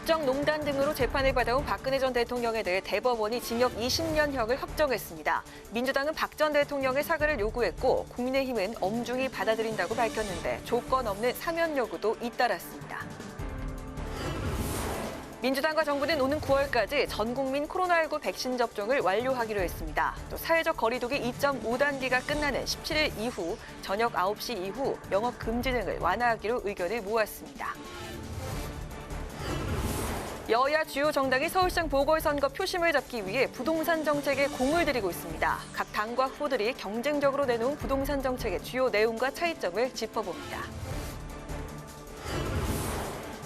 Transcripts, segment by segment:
국정농단 등으로 재판을 받아온 박근혜 전 대통령에 대해 대법원이 징역 20년형을 확정했습니다. 민주당은 박 전 대통령의 사과를 요구했고 국민의힘은 엄중히 받아들인다고 밝혔는데 조건 없는 사면 여부도 잇따랐습니다. 민주당과 정부는 오는 9월까지 전 국민 코로나19 백신 접종을 완료하기로 했습니다. 또 사회적 거리두기 2.5단계가 끝나는 17일 이후 저녁 9시 이후 영업 금지 등을 완화하기로 의견을 모았습니다. 여야 주요 정당이 서울시장 보궐선거 표심을 잡기 위해 부동산 정책에 공을 들이고 있습니다. 각 당과 후보들이 경쟁적으로 내놓은 부동산 정책의 주요 내용과 차이점을 짚어봅니다.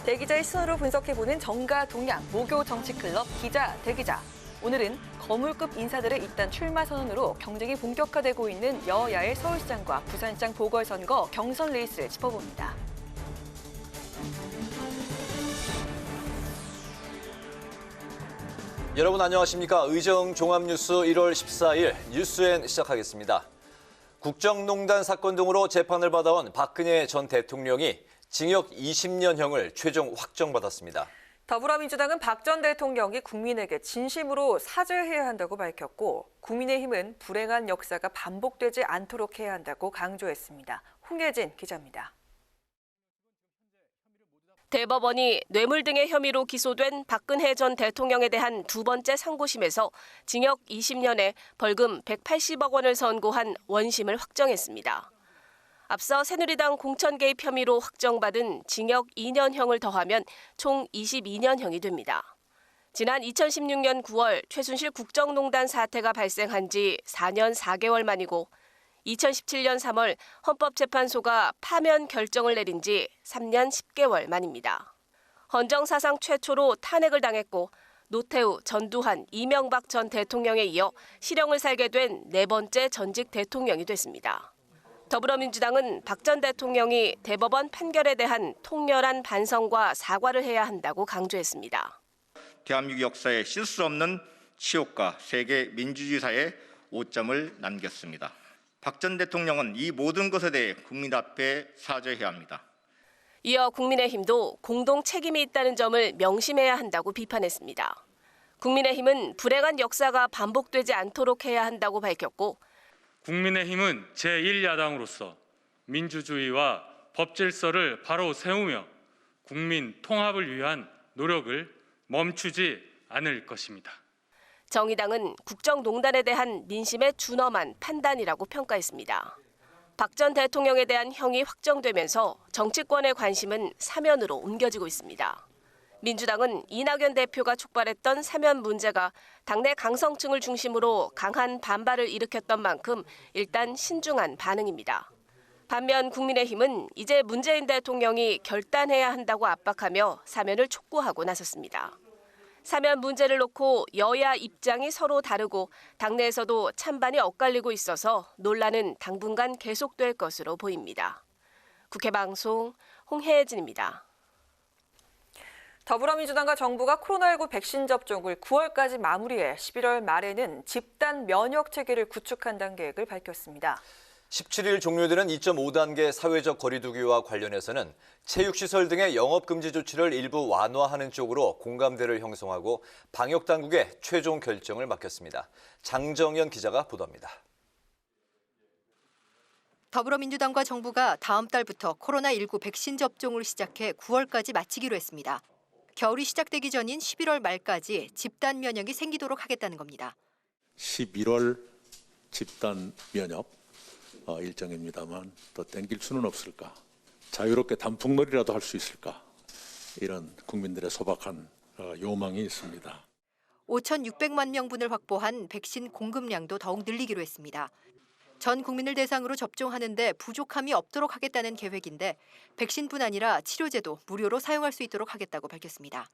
대기자의 시선으로 분석해보는 정가 동향 모교 정치클럽 기자 대기자. 오늘은 거물급 인사들의 잇단 출마 선언으로 경쟁이 본격화되고 있는 여야의 서울시장과 부산시장 보궐선거 경선 레이스를 짚어봅니다. 여러분 안녕하십니까? 의정 종합뉴스 1월 14일 뉴스엔 시작하겠습니다. 국정농단 사건 등으로 재판을 받아온 박근혜 전 대통령이 징역 20년형을 최종 확정받았습니다. 더불어민주당은 박 전 대통령이 국민에게 진심으로 사죄해야 한다고 밝혔고 국민의힘은 불행한 역사가 반복되지 않도록 해야 한다고 강조했습니다. 홍예진 기자입니다. 대법원이 뇌물 등의 혐의로 기소된 박근혜 전 대통령에 대한 두 번째 상고심에서 징역 20년에 벌금 180억 원을 선고한 원심을 확정했습니다. 앞서 새누리당 공천 개입 혐의로 확정받은 징역 2년형을 더하면 총 22년형이 됩니다. 지난 2016년 9월 최순실 국정농단 사태가 발생한 지 4년 4개월 만이고 2017년 3월 헌법재판소가 파면 결정을 내린 지 3년 10개월 만입니다. 헌정사상 최초로 탄핵을 당했고 노태우, 전두환, 이명박 전 대통령에 이어 실형을 살게 된 네 번째 전직 대통령이 됐습니다. 더불어민주당은 박 전 대통령이 대법원 판결에 대한 통렬한 반성과 사과를 해야 한다고 강조했습니다. 대한민국 역사에 씻을 수 없는 치욕과 세계 민주주의사에 오점을 남겼습니다. 박 전 대통령은 이 모든 것에 대해 국민 앞에 사죄해야 합니다. 이어 국민의힘도 공동 책임이 있다는 점을 명심해야 한다고 비판했습니다. 국민의힘은 불행한 역사가 반복되지 않도록 해야 한다고 밝혔고 국민의힘은 제1야당으로서 민주주의와 법질서를 바로 세우며 국민 통합을 위한 노력을 멈추지 않을 것입니다. 정의당은 국정농단에 대한 민심의 준엄한 판단이라고 평가했습니다. 박 전 대통령에 대한 형이 확정되면서 정치권의 관심은 사면으로 옮겨지고 있습니다. 민주당은 이낙연 대표가 촉발했던 사면 문제가 당내 강성층을 중심으로 강한 반발을 일으켰던 만큼 일단 신중한 반응입니다. 반면 국민의힘은 이제 문재인 대통령이 결단해야 한다고 압박하며 사면을 촉구하고 나섰습니다. 사면 문제를 놓고 여야 입장이 서로 다르고 당내에서도 찬반이 엇갈리고 있어서 논란은 당분간 계속될 것으로 보입니다. 국회방송 홍혜진입니다. 더불어민주당과 정부가 코로나19 백신 접종을 9월까지 마무리해 11월 말에는 집단 면역 체계를 구축한다는 계획을 밝혔습니다. 17일 종료되는 2.5단계 사회적 거리두기와 관련해서는 체육시설 등의 영업금지 조치를 일부 완화하는 쪽으로 공감대를 형성하고 방역당국에 최종 결정을 맡겼습니다. 장정연 기자가 보도합니다. 더불어민주당과 정부가 다음 달부터 코로나19 백신 접종을 시작해 9월까지 마치기로 했습니다. 겨울이 시작되기 전인 11월 말까지 집단 면역이 생기도록 하겠다는 겁니다. 11월 집단 면역 일정입니다만 더 땡길 수는 없을까? 자유롭게 단풍놀이라도 할 수 있을까? 이런 국민들의 소박한 요망이 있습니다. 5,600만 명분을 확보한 백신 공급량도 더욱 늘리기로 했습니다. 전 국민을 대상으로 접종하는데 부족함이 없도록 하겠다는 계획인데 백신뿐 아니라 치료제도 무료로 사용할 수 있도록 하겠다고 밝혔습니다.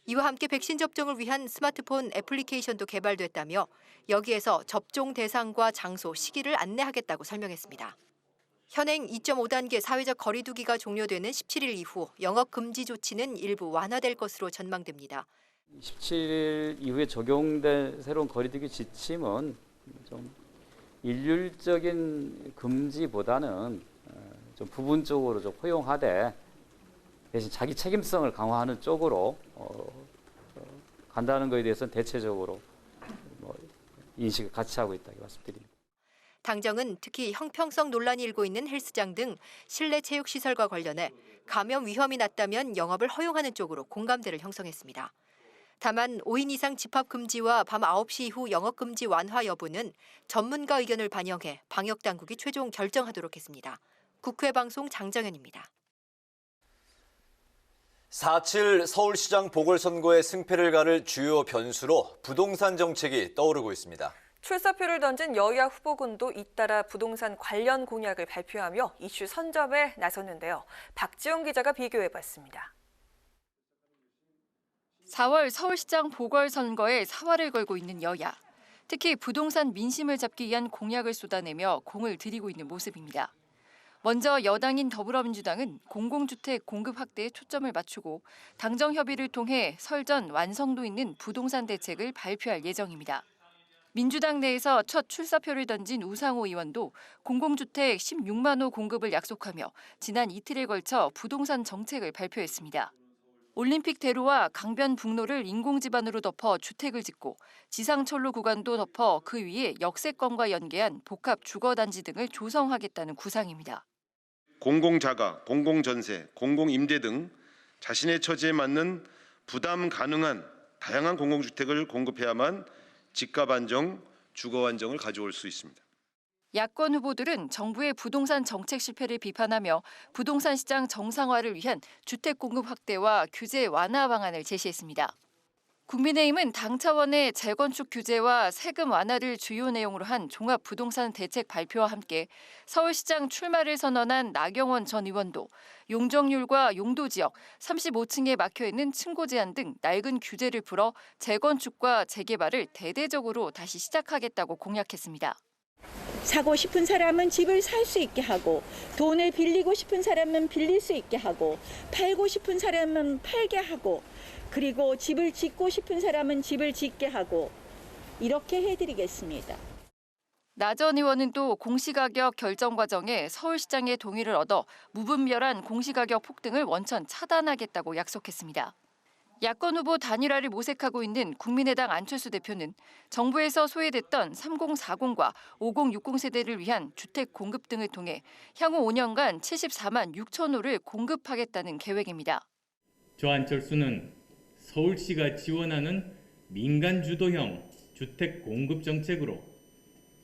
이와 함께 백신 접종을 위한 스마트폰 애플리케이션도 개발됐다며 여기에서 접종 대상과 장소, 시기를 안내하겠다고 설명했습니다. 현행 2.5단계 사회적 거리두기가 종료되는 17일 이후 영업 금지 조치는 일부 완화될 것으로 전망됩니다. 17일 이후에 적용될 새로운 거리두기 지침은 좀 일률적인 금지보다는 좀 부분적으로 좀 허용하되 대신 자기 책임성을 강화하는 쪽으로 간다는 것에 대해서는 대체적으로 인식을 같이 하고 있다고 말씀드립니다. 당정은 특히 형평성 논란이 일고 있는 헬스장 등 실내 체육시설과 관련해 감염 위험이 낮다면 영업을 허용하는 쪽으로 공감대를 형성했습니다. 다만 5인 이상 집합 금지와 밤 9시 이후 영업 금지 완화 여부는 전문가 의견을 반영해 방역당국이 최종 결정하도록 했습니다. 국회 방송 장정현입니다. 4.7 서울시장 보궐선거의 승패를 가를 주요 변수로 부동산 정책이 떠오르고 있습니다. 출사표를 던진 여야 후보군도 잇따라 부동산 관련 공약을 발표하며 이슈 선점에 나섰는데요. 박지영 기자가 비교해봤습니다. 4월 서울시장 보궐선거에 사활을 걸고 있는 여야. 특히 부동산 민심을 잡기 위한 공약을 쏟아내며 공을 들이고 있는 모습입니다. 먼저 여당인 더불어민주당은 공공주택 공급 확대에 초점을 맞추고 당정 협의를 통해 설 전 완성도 있는 부동산 대책을 발표할 예정입니다. 민주당 내에서 첫 출사표를 던진 우상호 의원도 공공주택 16만 호 공급을 약속하며 지난 이틀에 걸쳐 부동산 정책을 발표했습니다. 올림픽대로와 강변북로를 인공지반으로 덮어 주택을 짓고 지상철로 구간도 덮어 그 위에 역세권과 연계한 복합 주거단지 등을 조성하겠다는 구상입니다. 공공자가, 공공전세, 공공임대 등 자신의 처지에 맞는 부담 가능한 다양한 공공주택을 공급해야만 집값 안정, 주거 안정을 가져올 수 있습니다. 야권 후보들은 정부의 부동산 정책 실패를 비판하며 부동산 시장 정상화를 위한 주택 공급 확대와 규제 완화 방안을 제시했습니다. 국민의힘은 당 차원의 재건축 규제와 세금 완화를 주요 내용으로 한 종합 부동산 대책 발표와 함께 서울시장 출마를 선언한 나경원 전 의원도 용적률과 용도 지역, 35층에 막혀있는 층고 제한 등 낡은 규제를 풀어 재건축과 재개발을 대대적으로 다시 시작하겠다고 공약했습니다. 사고 싶은 사람은 집을 살 수 있게 하고 돈을 빌리고 싶은 사람은 빌릴 수 있게 하고 팔고 싶은 사람은 팔게 하고 그리고 집을 짓고 싶은 사람은 집을 짓게 하고 이렇게 해드리겠습니다. 나 전 의원은 또 공시가격 결정 과정에 서울시장의 동의를 얻어 무분별한 공시가격 폭등을 원천 차단하겠다고 약속했습니다. 야권 후보 단일화를 모색하고 있는 국민의당 안철수 대표는 정부에서 소외됐던 3040과 5060 세대를 위한 주택 공급 등을 통해 향후 5년간 74만 6천 호를 공급하겠다는 계획입니다. 저 안철수는 서울시가 지원하는 민간 주도형 주택 공급 정책으로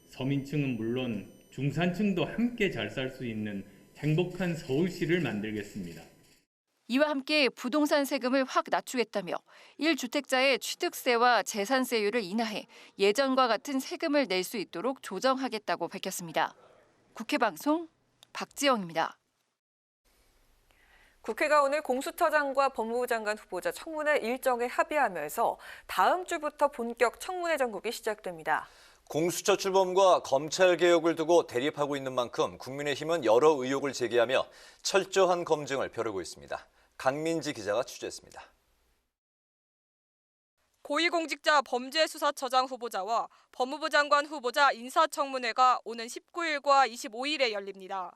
서민층은 물론 중산층도 함께 잘 살 수 있는 행복한 서울시를 만들겠습니다. 이와 함께 부동산 세금을 확 낮추겠다며 1주택자의 취득세와 재산세율을 인하해 예전과 같은 세금을 낼 수 있도록 조정하겠다고 밝혔습니다. 국회 방송 박지영입니다. 국회가 오늘 공수처장과 법무부 장관 후보자 청문회 일정에 합의하면서 다음 주부터 본격 청문회 전국이 시작됩니다. 공수처 출범과 검찰 개혁을 두고 대립하고 있는 만큼 국민의힘은 여러 의혹을 제기하며 철저한 검증을 벼르고 있습니다. 강민지 기자가 취재했습니다. 고위공직자 범죄수사처장 후보자와 법무부 장관 후보자 인사청문회가 오는 19일과 25일에 열립니다.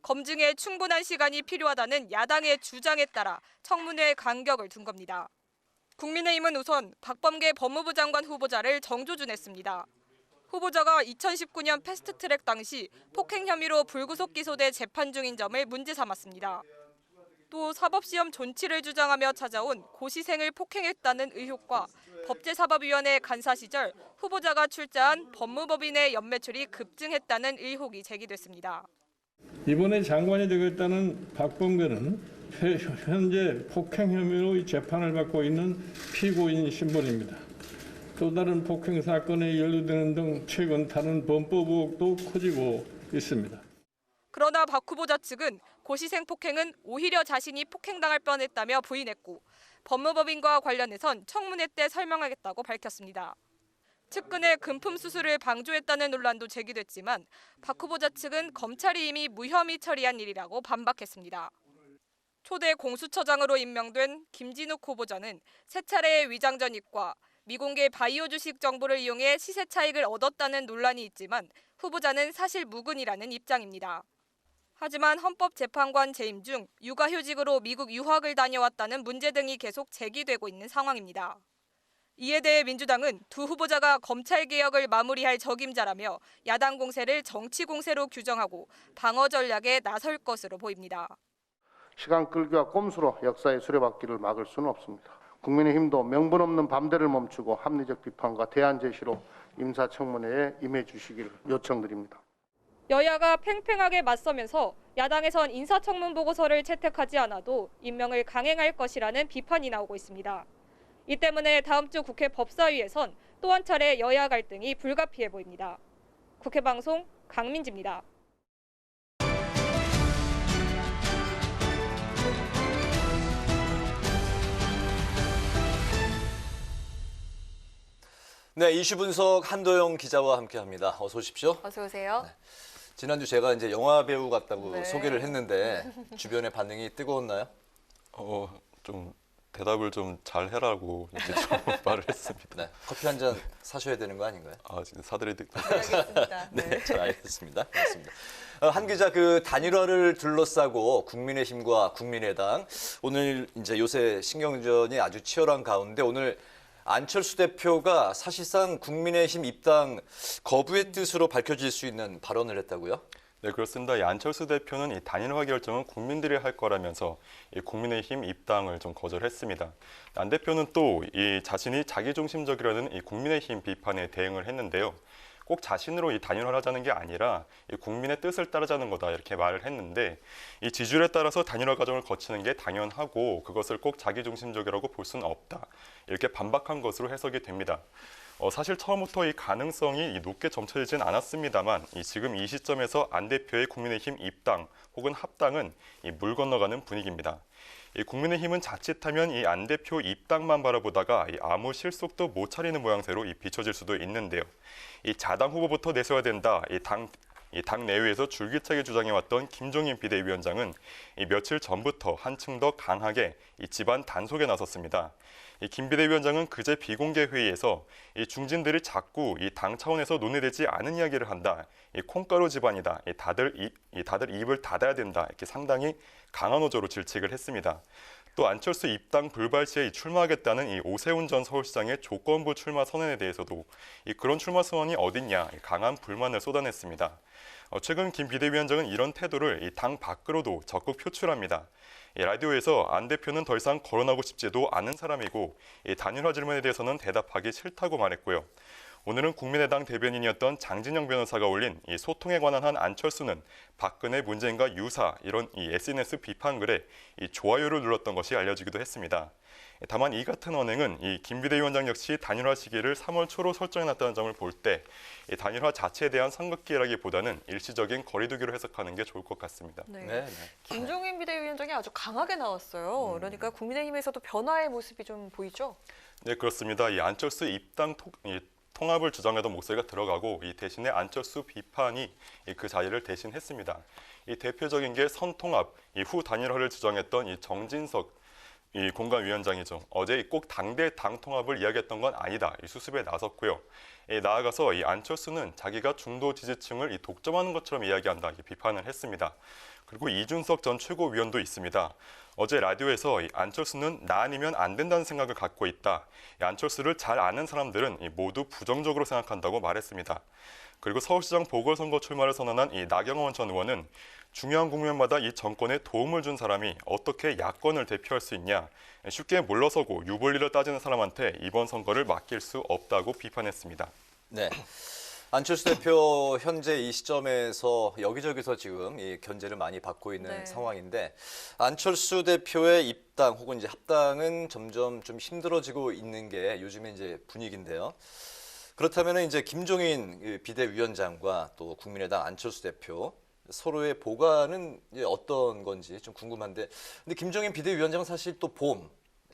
검증에 충분한 시간이 필요하다는 야당의 주장에 따라 청문회 간격을 둔 겁니다. 국민의힘은 우선 박범계 법무부 장관 후보자를 정조준했습니다. 후보자가 2019년 패스트트랙 당시 폭행 혐의로 불구속 기소돼 재판 중인 점을 문제 삼았습니다. 또 사법시험 존치를 주장하며 찾아온 고시생을 폭행했다는 의혹과 법제사법위원회 간사 시절 후보자가 출자한 법무법인의 연매출이 급증했다는 의혹이 제기됐습니다. 이번에 장관이 되겠다는 박범계는 현재 폭행 혐의로 재판을 받고 있는 피고인 신분입니다. 또 다른 폭행 사건에 연루되는 등 최근 다른 범법 의혹도 커지고 있습니다. 그러나 박 후보자 측은 고시생 폭행은 오히려 자신이 폭행당할 뻔했다며 부인했고 법무법인과 관련해선 청문회 때 설명하겠다고 밝혔습니다. 측근의 금품 수수를 방조했다는 논란도 제기됐지만 박 후보자 측은 검찰이 이미 무혐의 처리한 일이라고 반박했습니다. 초대 공수처장으로 임명된 김진욱 후보자는 세 차례의 위장 전입과 미공개 바이오 주식 정보를 이용해 시세 차익을 얻었다는 논란이 있지만 후보자는 사실 무근이라는 입장입니다. 하지만 헌법재판관 재임 중 육아휴직으로 미국 유학을 다녀왔다는 문제 등이 계속 제기되고 있는 상황입니다. 이에 대해 민주당은 두 후보자가 검찰개혁을 마무리할 적임자라며 야당 공세를 정치 공세로 규정하고 방어 전략에 나설 것으로 보입니다. 시간 끌기와 꼼수로 역사의 수레바퀴를 막을 수는 없습니다. 국민의힘도 명분 없는 밤대를 멈추고 합리적 비판과 대안 제시로 인사청문회에 임해 주시길 요청드립니다. 여야가 팽팽하게 맞서면서 야당에선 인사청문 보고서를 채택하지 않아도 임명을 강행할 것이라는 비판이 나오고 있습니다. 이 때문에 다음 주 국회 법사위에선 또 한 차례 여야 갈등이 불가피해 보입니다. 국회 방송 강민지입니다. 네, 이슈 분석 한도영 기자와 함께합니다. 어서 오십시오. 어서 오세요. 네. 지난주 제가 이제 영화 배우 같다고 네. 소개를 했는데 주변의 반응이 뜨거웠나요? 좀 대답을 좀 잘 해라고 이렇게 좀 말을 했습니다. 네, 커피 한 잔 사셔야 되는 거 아닌가요? 지금 사드리도록 알겠습니다. 네, 잘 알겠습니다. 고맙습니다. 한 기자, 그 단일화를 둘러싸고 국민의힘과 국민의당 오늘 이제 요새 신경전이 아주 치열한 가운데 오늘 안철수 대표가 사실상 국민의힘 입당 거부의 뜻으로 밝혀질 수 있는 발언을 했다고요? 네, 그렇습니다. 이 안철수 대표는 이 단일화 결정은 국민들이 할 거라면서 이 국민의힘 입당을 좀 거절했습니다. 안 대표는 또 이 자신이 자기중심적이라는 이 국민의힘 비판에 대응을 했는데요. 꼭 자신으로 이 단일화를 하자는 게 아니라 이 국민의 뜻을 따르자는 거다 이렇게 말을 했는데 이 지지율에 따라서 단일화 과정을 거치는 게 당연하고 그것을 꼭 자기중심적이라고 볼 수는 없다. 이렇게 반박한 것으로 해석이 됩니다. 사실 처음부터 이 가능성이 높게 점쳐지진 않았습니다만 지금 이 시점에서 안 대표의 국민의힘 입당 혹은 합당은 물 건너가는 분위기입니다. 국민의힘은 자칫하면 이 안 대표 입당만 바라보다가 아무 실속도 못 차리는 모양새로 비춰질 수도 있는데요. 자당 후보부터 내세워야 된다. 당 내외에서 줄기차게 주장해왔던 김종인 비대위원장은 며칠 전부터 한층 더 강하게 집안 단속에 나섰습니다. 김 비대위원장은 그제 비공개 회의에서 중진들이 자꾸 당 차원에서 논의되지 않은 이야기를 한다. 콩가루 집안이다. 다들 입을 닫아야 된다. 이렇게 상당히 강한 어조로 질책을 했습니다. 또 안철수 입당 불발 시에 출마하겠다는 오세훈 전 서울시장의 조건부 출마 선언에 대해서도 그런 출마 선언이 어딨냐 강한 불만을 쏟아냈습니다. 최근 김 비대위원장은 이런 태도를 당 밖으로도 적극 표출합니다. 라디오에서 안 대표는 더 이상 거론하고 싶지도 않은 사람이고 단일화 질문에 대해서는 대답하기 싫다고 말했고요. 오늘은 국민의당 대변인이었던 장진영 변호사가 올린 소통에 관한 한 안철수는 박근혜 문재인과 유사 이런 SNS 비판 글에 좋아요를 눌렀던 것이 알려지기도 했습니다. 다만 이 같은 언행은 김 비대위원장 역시 단일화 시기를 3월 초로 설정해놨다는 점을 볼 때 단일화 자체에 대한 삼각기라기보다는 일시적인 거리두기로 해석하는 게 좋을 것 같습니다. 네. 김종인 비대위원장이 아주 강하게 나왔어요. 그러니까 국민의힘에서도 변화의 모습이 좀 보이죠? 네, 그렇습니다. 안철수 입당 통합을 주장하던 목소리가 들어가고 대신에 안철수 비판이 그 자리를 대신했습니다. 대표적인 게 선통합, 후 단일화를 주장했던 정진석 공관위원장이죠. 어제 꼭 당대 당 통합을 이야기했던 건 아니다. 수습에 나섰고요. 나아가서 안철수는 자기가 중도 지지층을 독점하는 것처럼 이야기한다. 비판을 했습니다. 그리고 이준석 전 최고위원도 있습니다. 어제 라디오에서 안철수는 나 아니면 안 된다는 생각을 갖고 있다. 안철수를 잘 아는 사람들은 모두 부정적으로 생각한다고 말했습니다. 그리고 서울시장 보궐선거 출마를 선언한 나경원 전 의원은 중요한 국면마다 이 정권에 도움을 준 사람이 어떻게 야권을 대표할 수 있냐. 쉽게 물러서고 유불리를 따지는 사람한테 이번 선거를 맡길 수 없다고 비판했습니다. 네. 안철수 대표 현재 이 시점에서 여기저기서 지금 이 견제를 많이 받고 있는 상황인데 안철수 대표의 입당 혹은 이제 합당은 점점 좀 힘들어지고 있는 게 요즘에 이제 분위기인데요. 그렇다면 이제 김종인 비대위원장과 또 국민의당 안철수 대표 서로의 보관은 이제 어떤 건지 좀 궁금한데, 근데 김종인 비대위원장은 사실 또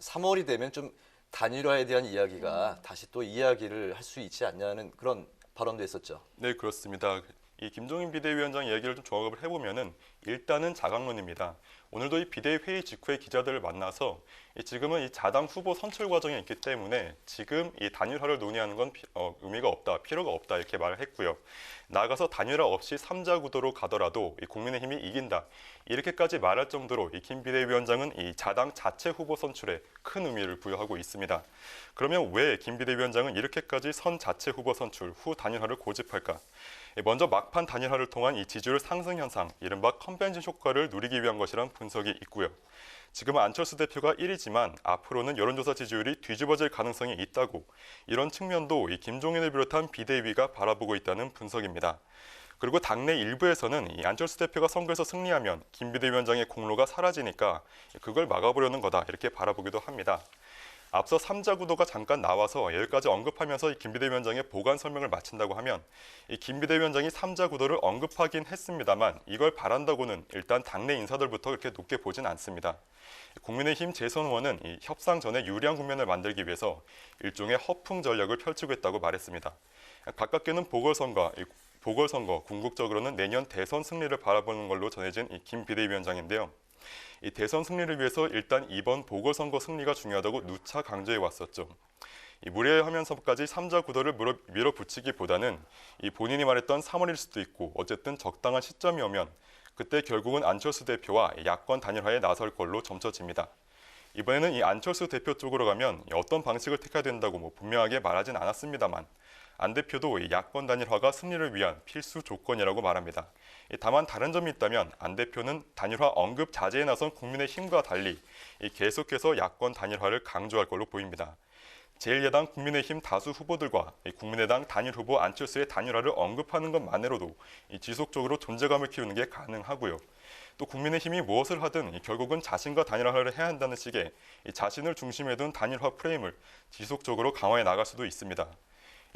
3월이 되면 좀 단일화에 대한 이야기가 다시 또 이야기를 할 수 있지 않냐는 그런 발언도 했었죠. 네, 그렇습니다. 이 김종인 비대위원장 얘기를 좀 종합을 해보면은 일단은 자강론입니다. 오늘도 이 비대위 회의 직후에 기자들을 만나서 지금은 이 자당 후보 선출 과정에 있기 때문에 지금 이 단일화를 논의하는 건 의미가 없다, 필요가 없다 이렇게 말을 했고요. 나아가서 단일화 없이 3자 구도로 가더라도 이 국민의힘이 이긴다 이렇게까지 말할 정도로 이 김 비대위원장은 이 자당 자체 후보 선출에 큰 의미를 부여하고 있습니다. 그러면 왜 김 비대위원장은 이렇게까지 선 자체 후보 선출 후 단일화를 고집할까? 먼저 막판 단일화를 통한 이 지지율 상승 현상, 이른바 컨벤션 효과를 누리기 위한 것이란 분석이 있고요. 지금은 안철수 대표가 1위지만 앞으로는 여론조사 지지율이 뒤집어질 가능성이 있다고 이런 측면도 이 김종인을 비롯한 비대위가 바라보고 있다는 분석입니다. 그리고 당내 일부에서는 이 안철수 대표가 선거에서 승리하면 김 비대위원장의 공로가 사라지니까 그걸 막아보려는 거다 이렇게 바라보기도 합니다. 앞서 3자 구도가 잠깐 나와서 여기까지 언급하면서 김 비대위원장의 보관 설명을 마친다고 하면 이 김 비대위원장이 3자 구도를 언급하긴 했습니다만 이걸 바란다고는 일단 당내 인사들부터 그렇게 높게 보진 않습니다. 국민의힘 재선 의원은 이 협상 전에 유리한 국면을 만들기 위해서 일종의 허풍 전략을 펼치고 있다고 말했습니다. 가깝게는 보궐선거, 궁극적으로는 내년 대선 승리를 바라보는 걸로 전해진 이 김 비대위원장인데요. 이 대선 승리를 위해서 일단 이번 보궐선거 승리가 중요하다고 누차 강조해 왔었죠. 무례하면서까지 3자 구도를 밀어붙이기보다는 이 본인이 말했던 3월일 수도 있고 어쨌든 적당한 시점이 오면 그때 결국은 안철수 대표와 야권 단일화에 나설 걸로 점쳐집니다. 이번에는 이 안철수 대표 쪽으로 가면 어떤 방식을 택해야 된다고 분명하게 말하진 않았습니다만 안 대표도 야권 단일화가 승리를 위한 필수 조건이라고 말합니다. 다만 다른 점이 있다면 안 대표는 단일화 언급 자제에 나선 국민의힘과 달리 계속해서 야권 단일화를 강조할 걸로 보입니다. 제1야당 국민의힘 다수 후보들과 국민의당 단일 후보 안철수의 단일화를 언급하는 것만으로도 지속적으로 존재감을 키우는 게 가능하고요. 또 국민의힘이 무엇을 하든 결국은 자신과 단일화를 해야 한다는 식의 자신을 중심에 둔 단일화 프레임을 지속적으로 강화해 나갈 수도 있습니다.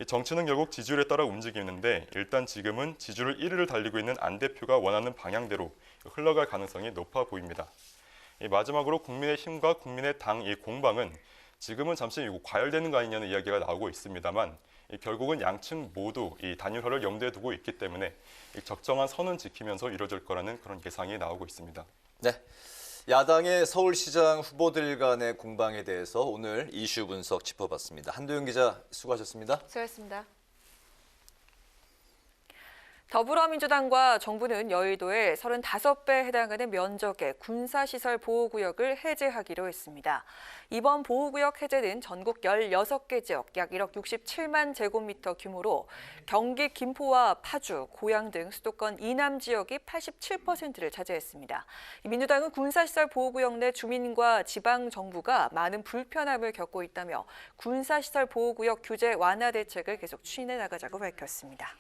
정치는 결국 지지율에 따라 움직이는데 일단 지금은 지지율 1위를 달리고 있는 안 대표가 원하는 방향대로 흘러갈 가능성이 높아 보입니다. 마지막으로 국민의힘과 국민의당 이 공방은 지금은 잠시 과열되는 거 아니냐는 이야기가 나오고 있습니다만 결국은 양측 모두 이 단일화를 염두에 두고 있기 때문에 적정한 선은 지키면서 이루어질 거라는 그런 예상이 나오고 있습니다. 네. 야당의 서울시장 후보들 간의 공방에 대해서 오늘 이슈 분석 짚어봤습니다. 한도윤 기자 수고하셨습니다. 수고하셨습니다. 더불어민주당과 정부는 여의도의 35배 해당하는 면적의 군사시설 보호구역을 해제하기로 했습니다. 이번 보호구역 해제는 전국 16개 지역 약 1억 67만 제곱미터 규모로 경기 김포와 파주, 고양 등 수도권 이남 지역이 87%를 차지했습니다. 민주당은 군사시설 보호구역 내 주민과 지방정부가 많은 불편함을 겪고 있다며 군사시설 보호구역 규제 완화 대책을 계속 추진해 나가자고 밝혔습니다.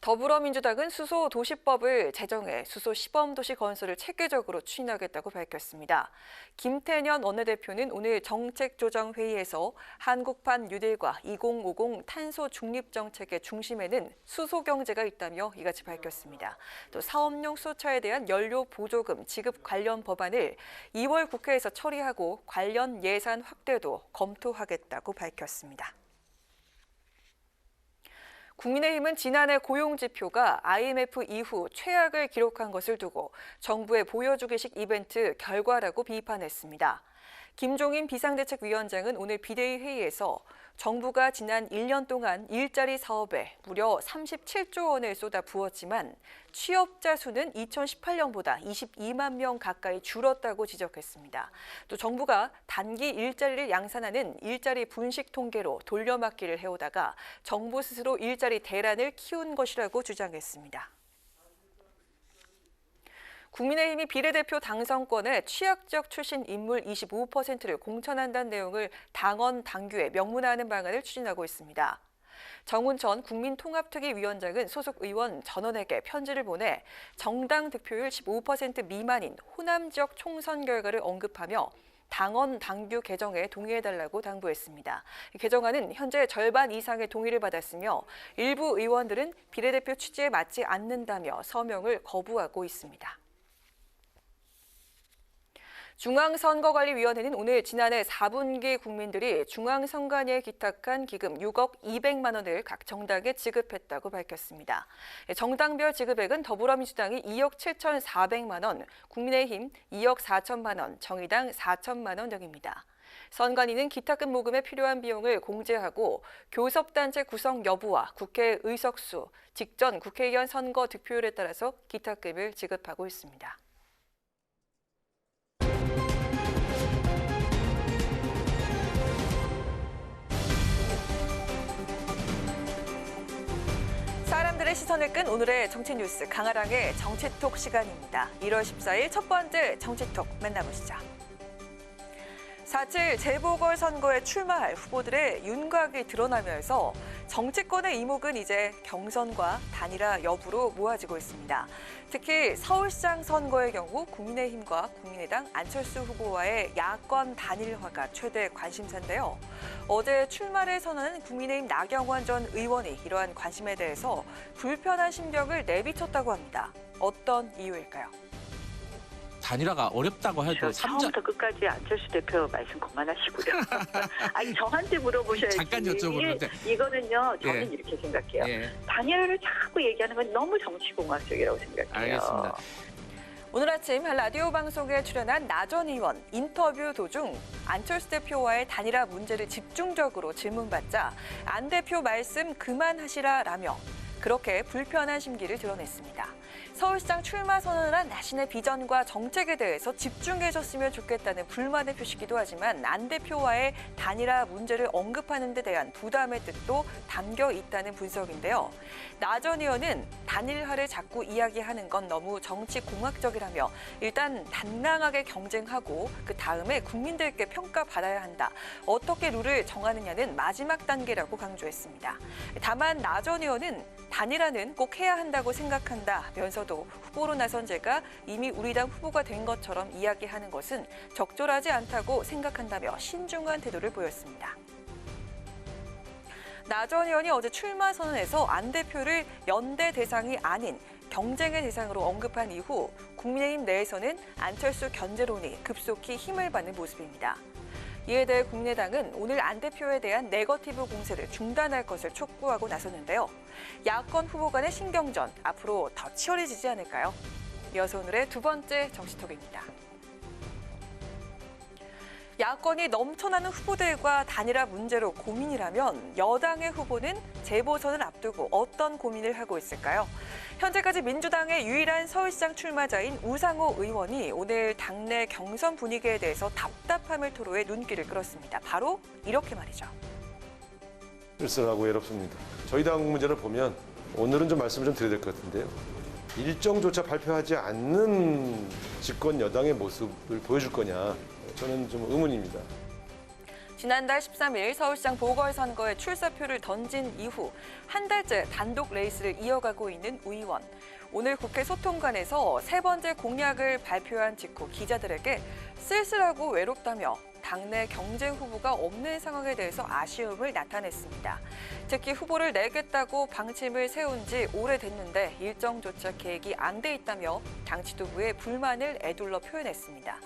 더불어민주당은 수소도시법을 제정해 수소시범도시 건설을 체계적으로 추진하겠다고 밝혔습니다. 김태년 원내대표는 오늘 정책조정회의에서 한국판 뉴딜과 2050 탄소 중립 정책의 중심에는 수소경제가 있다며 이같이 밝혔습니다. 또 사업용 수소차에 대한 연료 보조금 지급 관련 법안을 2월 국회에서 처리하고 관련 예산 확대도 검토하겠다고 밝혔습니다. 국민의힘은 지난해 고용지표가 IMF 이후 최악을 기록한 것을 두고 정부의 보여주기식 이벤트 결과라고 비판했습니다. 김종인 비상대책위원장은 오늘 비대위 회의에서 정부가 지난 1년 동안 일자리 사업에 무려 37조 원을 쏟아부었지만 취업자 수는 2018년보다 22만 명 가까이 줄었다고 지적했습니다. 또 정부가 단기 일자리를 양산하는 일자리 분식 통계로 돌려막기를 해오다가 정부 스스로 일자리 대란을 키운 것이라고 주장했습니다. 국민의힘이 비례대표 당선권에 취약지역 출신 인물 25%를 공천한다는 내용을 당원 당규에 명문화하는 방안을 추진하고 있습니다. 정운천 국민통합특위위원장은 소속 의원 전원에게 편지를 보내 정당 득표율 15% 미만인 호남 지역 총선 결과를 언급하며 당원 당규 개정에 동의해달라고 당부했습니다. 개정안은 현재 절반 이상의 동의를 받았으며 일부 의원들은 비례대표 취지에 맞지 않는다며 서명을 거부하고 있습니다. 중앙선거관리위원회는 오늘 지난해 4분기 국민들이 중앙선관위에 기탁한 기금 6억 200만 원을 각 정당에 지급했다고 밝혔습니다. 정당별 지급액은 더불어민주당이 2억 7,400만 원, 국민의힘 2억 4천만 원, 정의당 4천만 원 등입니다. 선관위는 기탁금 모금에 필요한 비용을 공제하고 교섭단체 구성 여부와 국회 의석수, 직전 국회의원 선거 득표율에 따라서 기탁금을 지급하고 있습니다. 사람들의 시선을 끈 오늘의 정치 뉴스 강아랑의 정치톡 시간입니다. 1월 14일 첫 번째 정치톡 만나보시죠. 4.7 재보궐선거에 출마할 후보들의 윤곽이 드러나면서 정치권의 이목은 이제 경선과 단일화 여부로 모아지고 있습니다. 특히 서울시장 선거의 경우 국민의힘과 국민의당 안철수 후보와의 야권 단일화가 최대 관심사인데요. 어제 출마를 선언한 국민의힘 나경원 전 의원이 이러한 관심에 대해서 불편한 심경을 내비쳤다고 합니다. 어떤 이유일까요? 단일화가 어렵다고 해도 처음부터 끝까지 안철수 대표 말씀 그만하시고요. 아니 저한테 물어보셔야지. 잠깐 여쭤보는데 이거는요. 저는 이렇게 생각해요. 단일화를 자꾸 얘기하는 건 너무 정치공학적이라고 생각해요. 알겠습니다. 오늘 아침 한 라디오 방송에 출연한 나 전 의원 인터뷰 도중 안철수 대표와의 단일화 문제를 집중적으로 질문받자 안 대표 말씀 그만하시라라며 그렇게 불편한 심기를 드러냈습니다. 서울시장 출마 선언을 한 자신의 비전과 정책에 대해서 집중해줬으면 좋겠다는 불만을 표시기도 하지만 안 대표와의 단일화 문제를 언급하는 데 대한 부담의 뜻도 담겨 있다는 분석인데요. 나 전 의원은 단일화를 자꾸 이야기하는 건 너무 정치공학적이라며 일단 단란하게 경쟁하고 그 다음에 국민들께 평가받아야 한다. 어떻게 룰을 정하느냐는 마지막 단계라고 강조했습니다. 다만 나 전 의원은 단일화는 꼭 해야 한다고 생각한다면서도 후보로 나선 제가 이미 우리 당 후보가 된 것처럼 이야기하는 것은 적절하지 않다고 생각한다며 신중한 태도를 보였습니다. 나 전 의원이 어제 출마 선언에서 안 대표를 연대 대상이 아닌 경쟁의 대상으로 언급한 이후 국민의힘 내에서는 안철수 견제론이 급속히 힘을 받는 모습입니다. 이에 대해 국민의당은 오늘 안 대표에 대한 네거티브 공세를 중단할 것을 촉구하고 나섰는데요. 야권 후보 간의 신경전 앞으로 더 치열해지지 않을까요? 이어서 오늘의 두 번째 정치톡입니다. 야권이 넘쳐나는 후보들과 단일화 문제로 고민이라면 여당의 후보는 재보선을 앞두고 어떤 고민을 하고 있을까요? 현재까지 민주당의 유일한 서울시장 출마자인 우상호 의원이 오늘 당내 경선 분위기에 대해서 답답함을 토로해 눈길을 끌었습니다. 바로 이렇게 말이죠. 쓸쓸하고 외롭습니다. 저희 당 문제를 보면 오늘은 좀 말씀을 좀 드려야 될 것 같은데요. 일정조차 발표하지 않는 집권 여당의 모습을 보여줄 거냐. 저는 좀 의문입니다. 지난달 13일 서울시장 보궐선거에 출사표를 던진 이후 한 달째 단독 레이스를 이어가고 있는 우 의원. 오늘 국회 소통관에서 세 번째 공약을 발표한 직후 기자들에게 쓸쓸하고 외롭다며 당내 경쟁 후보가 없는 상황에 대해서 아쉬움을 나타냈습니다. 특히 후보를 내겠다고 방침을 세운 지 오래됐는데 일정조차 계획이 안 돼 있다며 당 지도부의 불만을 에둘러 표현했습니다.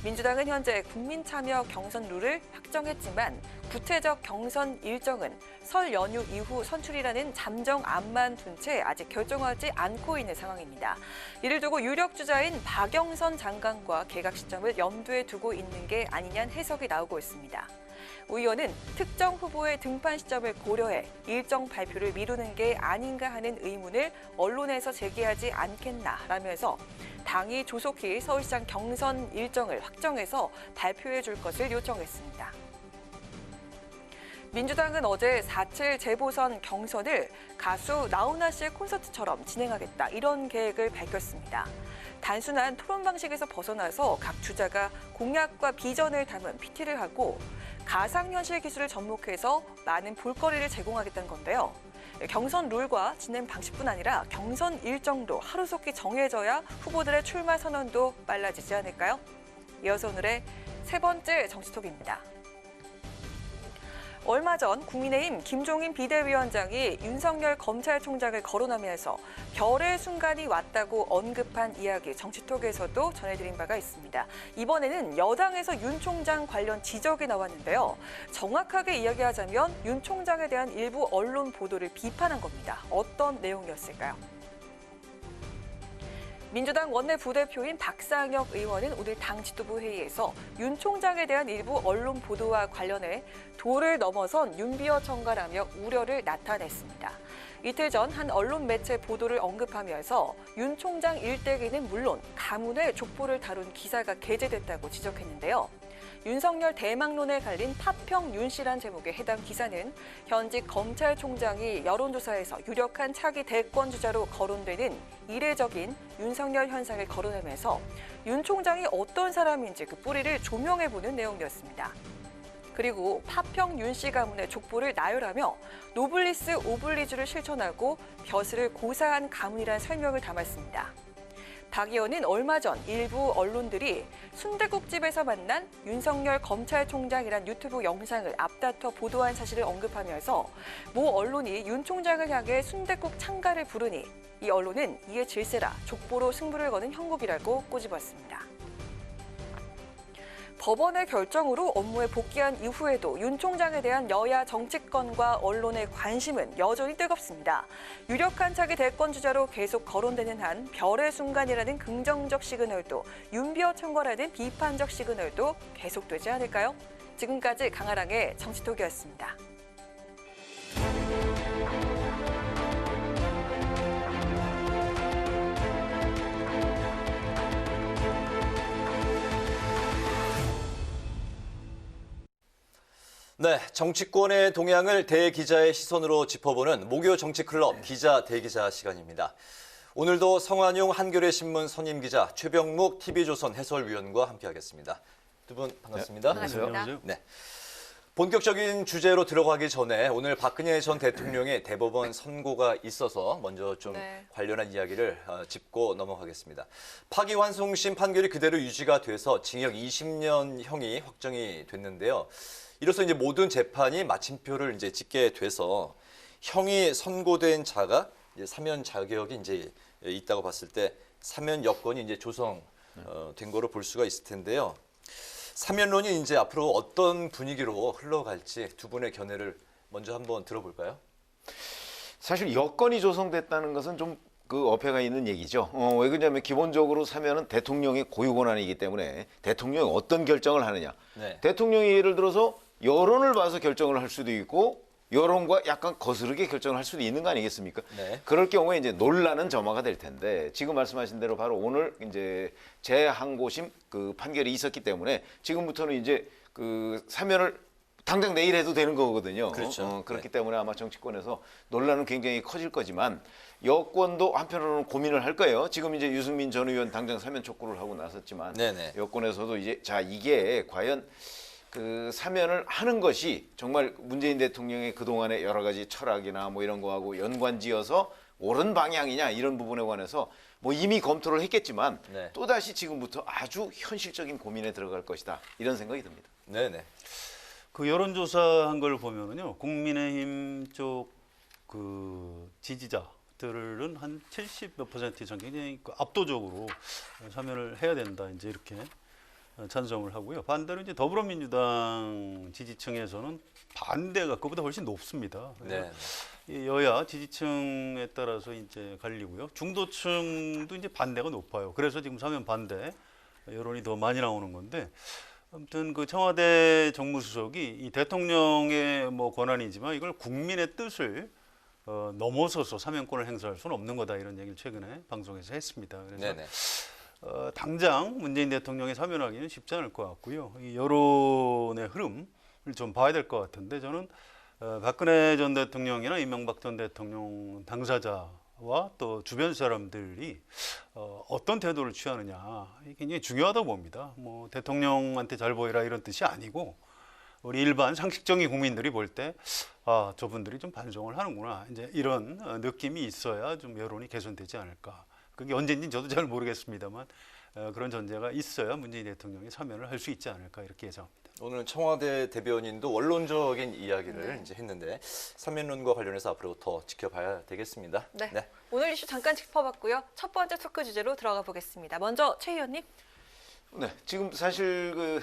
민주당은 현재 국민참여 경선 룰을 확정했지만 구체적 경선 일정은 설 연휴 이후 선출이라는 잠정안만 둔 채 아직 결정하지 않고 있는 상황입니다. 이를 두고 유력 주자인 박영선 장관과 개각 시점을 염두에 두고 있는 게 아니냐는 해석이 나오고 있습니다. 우 의원은 특정 후보의 등판 시점을 고려해 일정 발표를 미루는 게 아닌가 하는 의문을 언론에서 제기하지 않겠나라면서 당이 조속히 서울시장 경선 일정을 확정해서 발표해 줄 것을 요청했습니다. 민주당은 어제 4.7 재보선 경선을 가수 나훈아 씨의 콘서트처럼 진행하겠다 이런 계획을 밝혔습니다. 단순한 토론 방식에서 벗어나서 각 주자가 공약과 비전을 담은 PT를 하고 가상현실 기술을 접목해서 많은 볼거리를 제공하겠다는 건데요. 경선 룰과 진행 방식뿐 아니라 경선 일정도 하루속히 정해져야 후보들의 출마 선언도 빨라지지 않을까요? 이어서 오늘의 세 번째 정치톡입니다. 얼마 전 국민의힘 김종인 비대위원장이 윤석열 검찰총장을 거론하면서 별의 순간이 왔다고 언급한 이야기 정치톡에서도 전해드린 바가 있습니다. 이번에는 여당에서 윤 총장 관련 지적이 나왔는데요. 정확하게 이야기하자면 윤 총장에 대한 일부 언론 보도를 비판한 겁니다. 어떤 내용이었을까요? 민주당 원내 부대표인 박상혁 의원은 오늘 당 지도부 회의에서 윤 총장에 대한 일부 언론 보도와 관련해 도를 넘어선 윤비어 청가라며 우려를 나타냈습니다. 이틀 전 한 언론 매체 보도를 언급하면서 윤 총장 일대기는 물론 가문의 족보를 다룬 기사가 게재됐다고 지적했는데요. 윤석열 대망론에 갈린 파평 윤 씨란 제목의 해당 기사는 현직 검찰총장이 여론조사에서 유력한 차기 대권 주자로 거론되는 이례적인 윤석열 현상을 거론하면서 윤 총장이 어떤 사람인지 그 뿌리를 조명해보는 내용이었습니다. 그리고 파평 윤 씨 가문의 족보를 나열하며 노블리스 오블리주를 실천하고 벼슬을 고사한 가문이란 설명을 담았습니다. 박 의원은 얼마 전 일부 언론들이 순댓국집에서 만난 윤석열 검찰총장이란 유튜브 영상을 앞다퉈 보도한 사실을 언급하면서 모 언론이 윤 총장을 향해 순댓국 창가를 부르니 이 언론은 이에 질세라 족보로 승부를 거는 형국이라고 꼬집었습니다. 법원의 결정으로 업무에 복귀한 이후에도 윤 총장에 대한 여야 정치권과 언론의 관심은 여전히 뜨겁습니다. 유력한 차기 대권 주자로 계속 거론되는 한 별의 순간이라는 긍정적 시그널도 윤비어 청과라는 비판적 시그널도 계속되지 않을까요? 지금까지 강아랑의 정치톡이었습니다. 네, 정치권의 동향을 대기자의 시선으로 짚어보는 목요 정치클럽 기자 대기자 시간입니다. 오늘도 성환용 한겨레 신문 선임 기자, 최병묵 TV조선 해설위원과 함께하겠습니다. 두 분 반갑습니다. 네, 반갑습니다. 네. 본격적인 주제로 들어가기 전에 오늘 박근혜 전 대통령의 대법원 선고가 있어서 먼저 좀 관련한 이야기를 짚고 넘어가겠습니다. 파기환송심 판결이 그대로 유지가 돼서 징역 20년형이 확정이 됐는데요. 이로써 이제 모든 재판이 마침표를 이제 찍게 돼서 형이 선고된 자가 이제 사면 자격이 이제 있다고 봤을 때 사면 여건이 이제 조성된 거로 볼 수가 있을 텐데요. 사면론이 이제 앞으로 어떤 분위기로 흘러갈지 두 분의 견해를 먼저 한번 들어볼까요? 사실 여건이 조성됐다는 것은 좀 그 어폐가 있는 얘기죠. 왜 그러냐면 기본적으로 사면은 대통령의 고유 권한이기 때문에 대통령이 어떤 결정을 하느냐. 네. 대통령이 예를 들어서 여론을 봐서 결정을 할 수도 있고 여론과 약간 거스르게 결정을 할 수도 있는 거 아니겠습니까? 네. 그럴 경우에 이제 논란은 점화가 될 텐데 지금 말씀하신 대로 바로 오늘 이제 재항고심 그 판결이 있었기 때문에 지금부터는 이제 그 사면을 당장 내일 해도 되는 거거든요. 그렇죠. 그렇기 때문에 아마 정치권에서 논란은 굉장히 커질 거지만 여권도 한편으로는 고민을 할 거예요. 지금 이제 유승민 전 의원 당장 사면 촉구를 하고 나섰지만 네네. 여권에서도 이제 자 이게 과연 그 사면을 하는 것이 정말 문재인 대통령의 그동안의 여러 가지 철학이나 뭐 이런 거하고 연관지어서 옳은 방향이냐 이런 부분에 관해서 뭐 이미 검토를 했겠지만 네. 또다시 지금부터 아주 현실적인 고민에 들어갈 것이다 이런 생각이 듭니다. 네네. 그 여론조사한 걸 보면은요, 국민의힘 쪽 그 지지자들은 한 70몇 % 이상 굉장히 압도적으로 사면을 해야 된다 이제 이렇게 찬성을 하고요. 반대로 이제 더불어민주당 지지층에서는 반대가 그보다 훨씬 높습니다. 네. 이 여야 지지층에 따라서 이제 갈리고요. 중도층도 이제 반대가 높아요. 그래서 지금 사면 반대 여론이 더 많이 나오는 건데. 아무튼 그 청와대 정무수석이 이 대통령의 뭐 권한이지만 이걸 국민의 뜻을 넘어서서 사면권을 행사할 수는 없는 거다 이런 얘기를 최근에 방송에서 했습니다. 그래서 당장 문재인 대통령이 사면하기는 쉽지 않을 것 같고요. 이 여론의 흐름을 좀 봐야 될 것 같은데 저는 박근혜 전 대통령이나 이명박 전 대통령 당사자와 또 주변 사람들이 어떤 태도를 취하느냐 이게 굉장히 중요하다고 봅니다. 뭐 대통령한테 잘 보이라 이런 뜻이 아니고 우리 일반 상식적인 국민들이 볼 때 아, 저분들이 좀 반성을 하는구나 이제 이런 느낌이 있어야 좀 여론이 개선되지 않을까. 그게 언제인지 저도 잘 모르겠습니다만 그런 전제가 있어야 문재인 대통령이 사면을 할 수 있지 않을까 이렇게 예상합니다. 오늘 청와대 대변인도 원론적인 이야기를 이제 했는데 삼면론과 관련해서 앞으로 더 지켜봐야 되겠습니다. 네. 오늘 이슈 잠깐 짚어봤고요. 첫 번째 토크 주제로 들어가 보겠습니다. 먼저 최 의원님. 네, 지금 사실 그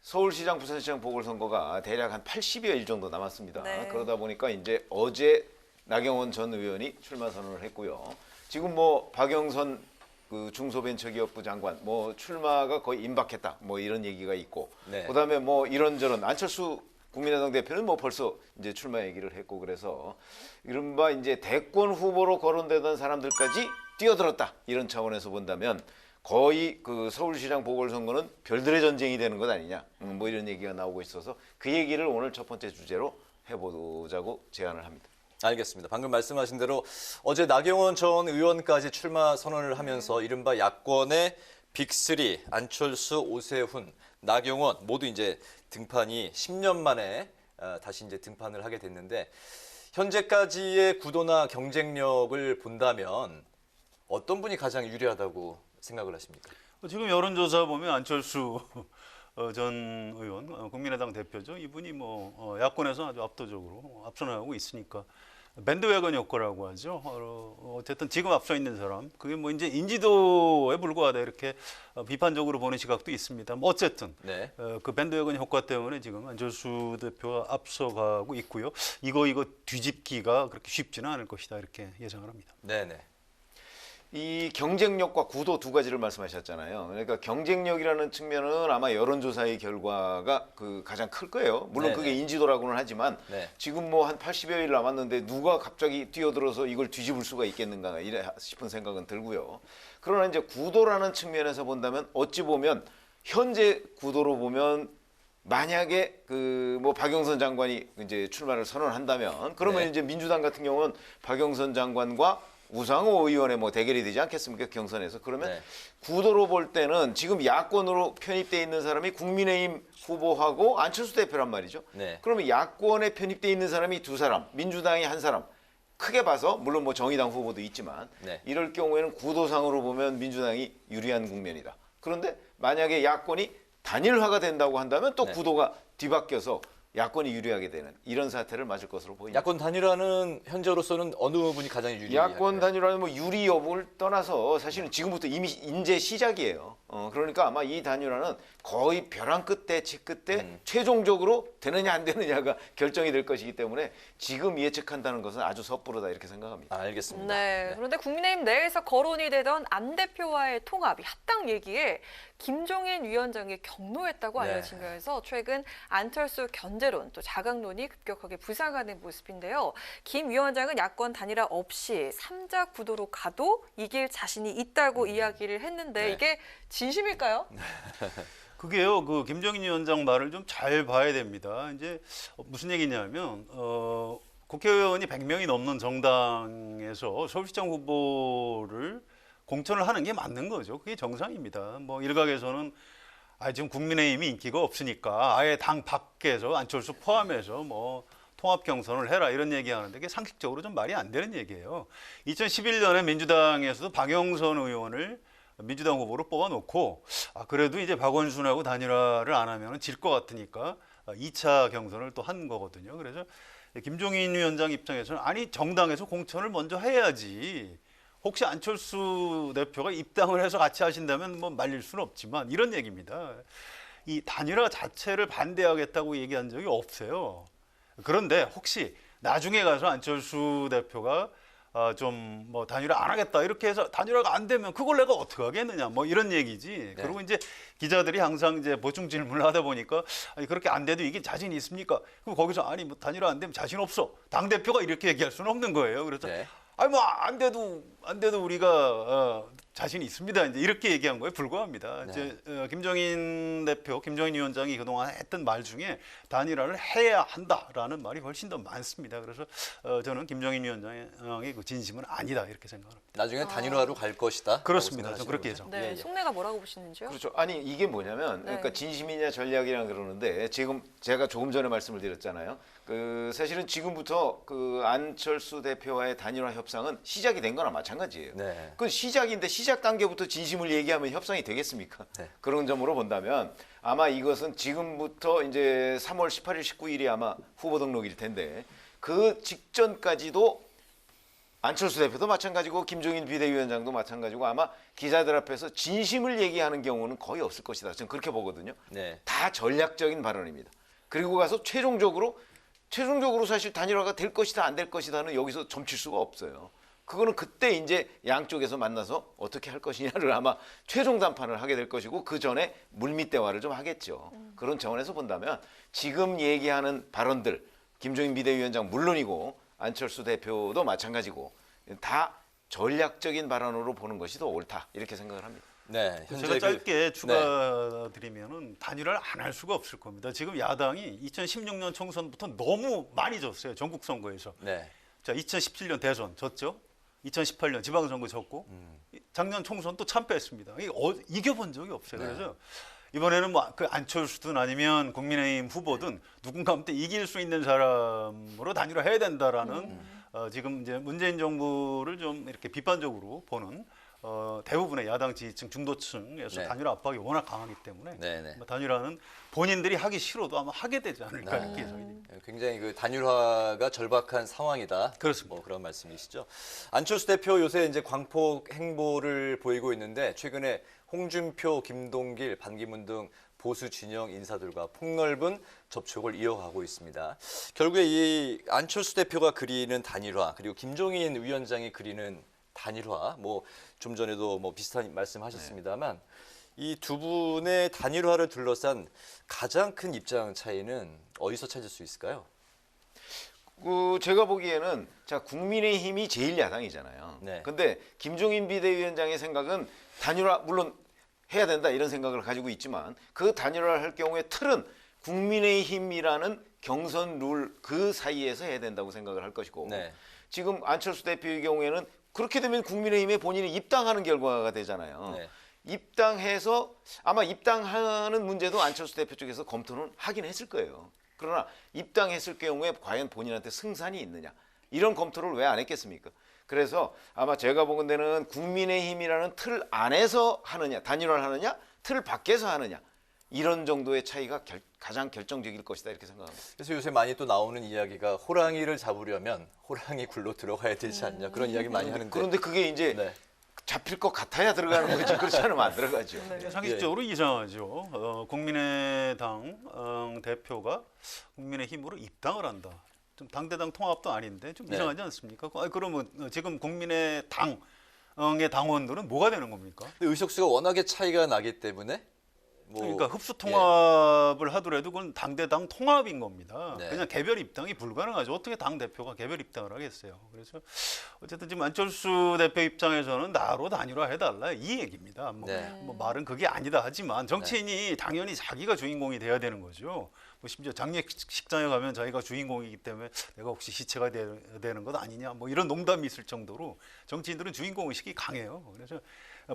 서울시장, 부산시장 보궐선거가 대략 한 80여일 정도 남았습니다. 네. 그러다 보니까 이제 어제 나경원 전 의원이 출마 선언을 했고요. 지금 뭐 박영선 그 중소벤처기업부 장관 뭐 출마가 거의 임박했다 뭐 이런 얘기가 있고 그다음에 뭐 이런저런 안철수 국민의당 대표는 뭐 벌써 이제 출마 얘기를 했고 그래서 이른바 이제 대권 후보로 거론되던 사람들까지 뛰어들었다 이런 차원에서 본다면 거의 그 서울시장 보궐선거는 별들의 전쟁이 되는 것 아니냐 뭐 이런 얘기가 나오고 있어서 그 얘기를 오늘 첫 번째 주제로 해보자고 제안을 합니다. 알겠습니다. 방금 말씀하신 대로 어제 나경원 전 의원까지 출마 선언을 하면서 이른바 야권의 빅3 안철수, 오세훈, 나경원 모두 이제 등판이 10년 만에 다시 이제 등판을 하게 됐는데 현재까지의 구도나 경쟁력을 본다면 어떤 분이 가장 유리하다고 생각을 하십니까? 지금 여론조사 보면 안철수 전 의원, 국민의당 대표죠. 이분이 뭐 야권에서 아주 압도적으로 앞서나가고 있으니까 밴드웨건 효과라고 하죠. 어쨌든 지금 앞서 있는 사람, 그게 뭐 이제 인지도에 불과하다 이렇게 비판적으로 보는 시각도 있습니다. 뭐 어쨌든 그 밴드웨건 효과 때문에 지금 안철수 대표가 앞서가고 있고요. 이거 뒤집기가 그렇게 쉽지는 않을 것이다 이렇게 예상을 합니다. 네네. 이 경쟁력과 구도 두 가지를 말씀하셨잖아요. 그러니까 경쟁력이라는 측면은 아마 여론조사의 결과가 그 가장 클 거예요. 물론 그게 인지도라고는 하지만 지금 뭐 한 80여일 남았는데 누가 갑자기 뛰어들어서 이걸 뒤집을 수가 있겠는가 싶은 생각은 들고요. 그러나 이제 구도라는 측면에서 본다면 어찌 보면 현재 구도로 보면 만약에 그 뭐 박영선 장관이 이제 출마를 선언한다면 그러면 이제 민주당 같은 경우는 박영선 장관과 우상호 의원의 뭐 대결이 되지 않겠습니까? 경선에서. 그러면 구도로 볼 때는 지금 야권으로 편입돼 있는 사람이 국민의힘 후보하고 안철수 대표란 말이죠. 그러면 야권에 편입돼 있는 사람이 두 사람, 민주당이 한 사람. 크게 봐서 물론 뭐 정의당 후보도 있지만 이럴 경우에는 구도상으로 보면 민주당이 유리한 국면이다. 그런데 만약에 야권이 단일화가 된다고 한다면 또 구도가 뒤바뀌어서 야권이 유리하게 되는 이런 사태를 맞을 것으로 보입니다. 야권 단일화는 현재로서는 어느 분이 가장 유리해요? 야권 단일화는 뭐 유리 여부를 떠나서 사실은 지금부터 이미 이제 시작이에요. 그러니까 아마 이 단일화는 거의 벼랑 끝 대치 끝에 최종적으로 되느냐 안 되느냐가 결정이 될 것이기 때문에 지금 예측한다는 것은 아주 섣부르다 이렇게 생각합니다. 알겠습니다. 네. 그런데 국민의힘 내에서 거론이 되던 안 대표와의 통합, 합당 얘기에 김종인 위원장이 경로했다고 알려지면서 최근 안철수 견제론 또 자강론이 급격하게 부상하는 모습인데요. 김 위원장은 야권 단일화 없이 3자 구도로 가도 이길 자신이 있다고 이야기를 했는데 이게 진심일까요? 그게요, 그 김종인 위원장 말을 좀 잘 봐야 됩니다. 이제 무슨 얘기냐면 국회의원이 100명이 넘는 정당에서 서울시장 후보를 공천을 하는 게 맞는 거죠. 그게 정상입니다. 뭐 일각에서는 지금 국민의힘이 인기가 없으니까 아예 당 밖에서 안철수 포함해서 뭐 통합 경선을 해라 이런 얘기하는데 그게 상식적으로 좀 말이 안 되는 얘기예요. 2011년에 민주당에서도 박영선 의원을 민주당 후보로 뽑아놓고 그래도 이제 박원순하고 단일화를 안 하면 질 것 같으니까 2차 경선을 또 한 거거든요. 그래서 김종인 위원장 입장에서는 아니 정당에서 공천을 먼저 해야지. 혹시 안철수 대표가 입당을 해서 같이 하신다면 뭐 말릴 수는 없지만 이런 얘기입니다. 이 단일화 자체를 반대하겠다고 얘기한 적이 없어요. 그런데 혹시 나중에 가서 안철수 대표가 좀 뭐 단일화 안 하겠다 이렇게 해서 단일화가 안 되면 그걸 내가 어떻게 하겠느냐 뭐 이런 얘기지. 그리고 이제 기자들이 항상 이제 보충 질문을 하다 보니까 아니 그렇게 안 돼도 이게 자신 있습니까? 그럼 거기서 아니 뭐 단일화 안 되면 자신 없어. 당 대표가 이렇게 얘기할 수는 없는 거예요. 그래서 아니 뭐 안 돼도 우리가 자신이 있습니다. 이제 이렇게 얘기한 거에 불과합니다. 이제 김종인 대표, 김종인 위원장이 그동안 했던 말 중에 단일화를 해야 한다라는 말이 훨씬 더 많습니다. 그래서 저는 김종인 위원장의 그 진심은 아니다 이렇게 생각합니다. 나중에 단일화로 갈 것이다. 그렇습니다. 저는 그렇게 예상합니다. 네, 속내가 뭐라고 보시는지요? 그렇죠. 아니 이게 뭐냐면 그러니까 진심이냐 전략이냐 그러는데 지금 제가 조금 전에 말씀을 드렸잖아요. 그 사실은 지금부터 그 안철수 대표와의 단일화 협상은 시작이 된 거나 마찬가지입니다. 마찬가지예요. 네. 그 시작인데 시작 단계부터 진심을 얘기하면 협상이 되겠습니까? 네. 그런 점으로 본다면 아마 이것은 지금부터 이제 3월 18일, 19일이 아마 후보 등록일 텐데 그 직전까지도 안철수 대표도 마찬가지고 김종인 비대위원장도 마찬가지고 아마 기자들 앞에서 진심을 얘기하는 경우는 거의 없을 것이다. 저는 그렇게 보거든요. 네. 다 전략적인 발언입니다. 그리고 가서 최종적으로 사실 단일화가 될 것이다 안 될 것이다는 여기서 점칠 수가 없어요. 그거는 그때 이제 양쪽에서 만나서 어떻게 할 것이냐를 아마 최종 담판을 하게 될 것이고 그 전에 물밑 대화를 좀 하겠죠. 그런 차원에서 본다면 지금 얘기하는 발언들 김종인 비대위원장 물론이고 안철수 대표도 마찬가지고 다 전략적인 발언으로 보는 것이 더 옳다 이렇게 생각을 합니다. 네, 제가 짧게 추가 드리면은 단일화를 안 할 수가 없을 겁니다. 지금 야당이 2016년 총선부터 너무 많이 졌어요. 전국 선거에서. 네. 자, 2017년 대선 졌죠. 2018년 지방선거 졌고 작년 총선 또 참패했습니다. 이겨본 적이 없어요. 네. 그래서 이번에는 뭐 그 안철수든 아니면 국민의힘 후보든 누군가한테 이길 수 있는 사람으로 단일화해야 된다라는 지금 이제 문재인 정부를 좀 이렇게 비판적으로 보는 대부분의 야당 지지층 중도층에서 네. 단일화 압박이 워낙 강하기 때문에 네네. 단일화는 본인들이 하기 싫어도 아마 하게 되지 않을까 이렇게 예상이 됩니다. 굉장히 그 단일화가 절박한 상황이다. 그렇습니다. 뭐 그런 말씀이시죠. 안철수 대표 요새 이제 광폭 행보를 보이고 있는데 최근에 홍준표, 김동길, 반기문 등 보수 진영 인사들과 폭넓은 접촉을 이어가고 있습니다. 결국에 이 안철수 대표가 그리는 단일화 그리고 김종인 위원장이 그리는 단일화 뭐 좀 전에도 뭐 비슷한 말씀하셨습니다만 이 두 분의 단일화를 둘러싼 가장 큰 입장 차이는 어디서 찾을 수 있을까요? 제가 보기에는 자 국민의힘이 제일 야당이잖아요. 네. 근데 김종인 비대위원장의 생각은 단일화 물론 해야 된다 이런 생각을 가지고 있지만 그 단일화를 할 경우에 틀은 국민의힘이라는 경선 룰 그 사이에서 해야 된다고 생각을 할 것이고 네. 지금 안철수 대표의 경우에는 그렇게 되면 국민의힘에 본인이 입당하는 결과가 되잖아요. 네. 입당해서 아마 입당하는 문제도 안철수 대표 쪽에서 검토는 하긴 했을 거예요. 그러나 입당했을 경우에 과연 본인한테 승산이 있느냐 이런 검토를 왜 안 했겠습니까? 그래서 아마 제가 보건 데는 국민의힘이라는 틀 안에서 하느냐 단일화를 하느냐 틀 밖에서 하느냐 이런 정도의 차이가 가장 결정적일 것이다 이렇게 생각합니다. 그래서 요새 많이 또 나오는 이야기가 호랑이를 잡으려면 호랑이 굴로 들어가야 되지 않냐 그런 이야기 많이 하는데 그런데 그게 이제 네. 잡힐 것 같아야 들어가는 거지 그렇지 않으면 안 들어가죠. 네. 상식적으로 이상하죠. 국민의당 대표가 국민의힘으로 입당을 한다. 좀 당대당 통합도 아닌데 좀 이상하지 않습니까? 그러면 지금 국민의당의 당원들은 뭐가 되는 겁니까? 의석수가 워낙에 차이가 나기 때문에 그러니까 흡수 통합을 하더라도 그건 당대당 통합인 겁니다. 네. 그냥 개별 입당이 불가능하죠. 어떻게 당 대표가 개별 입당을 하겠어요. 그래서 어쨌든 지금 안철수 대표 입장에서는 나로 단일화해달라 이 얘기입니다. 뭐 말은 그게 아니다 하지만 정치인이 당연히 자기가 주인공이 돼야 되는 거죠. 뭐 심지어 장례식장에 가면 자기가 주인공이기 때문에 내가 혹시 시체가 되는 것 아니냐 뭐 이런 농담이 있을 정도로 정치인들은 주인공 의식이 강해요. 그래서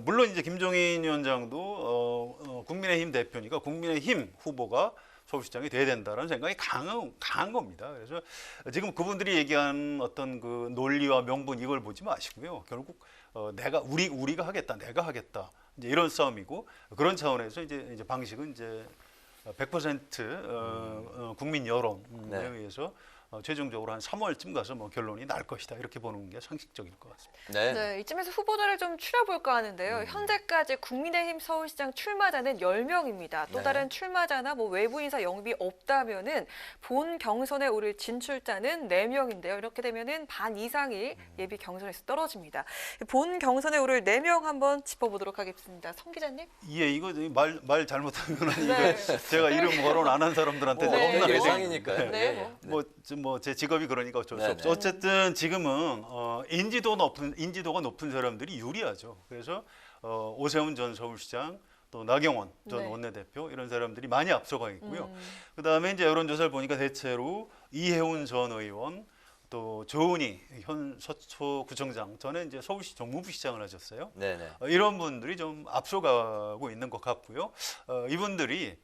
물론 이제 김종인 위원장도 국민의힘 대표니까 국민의힘 후보가 서울시장이 돼야 된다는 생각이 강한 겁니다. 그래서 지금 그분들이 얘기한 어떤 그 논리와 명분 이걸 보지 마시고요. 결국 우리가 하겠다, 내가 하겠다 이제 이런 싸움이고 그런 차원에서 이제 방식은 이제 100% 국민 여론에 의해서 최종적으로 한 3월쯤 가서 뭐 결론이 날 것이다 이렇게 보는 게 상식적일 것 같습니다. 네, 이쯤에서 후보들을 좀 추려볼까 하는데요. 현재까지 국민의힘 서울시장 출마자는 10명입니다. 또 다른 출마자나 뭐 외부 인사 영입이 없다면은 본 경선에 오를 진출자는 4명인데요. 이렇게 되면은 반 이상이 예비 경선에서 떨어집니다. 본 경선에 오를 4명 한번 짚어보도록 하겠습니다. 성 기자님. 예, 이거 말 잘못하면 이게 제가 이름 거론 안 한 사람들한테 네. 예상이니까요. 네. 뭐 제 직업이 그러니까 어쩔 수 없죠. 어쨌든 지금은 인지도가 높은 사람들이 유리하죠. 그래서 오세훈 전 서울시장 또 나경원 전 원내대표 이런 사람들이 많이 앞서가 있고요. 그다음에 이제 여론조사를 보니까 대체로 이해운 전 의원 또 조은희 현 서초구청장 전에 이제 서울시 정무부시장을 하셨어요. 이런 분들이 좀 앞서가고 있는 것 같고요. 이분들이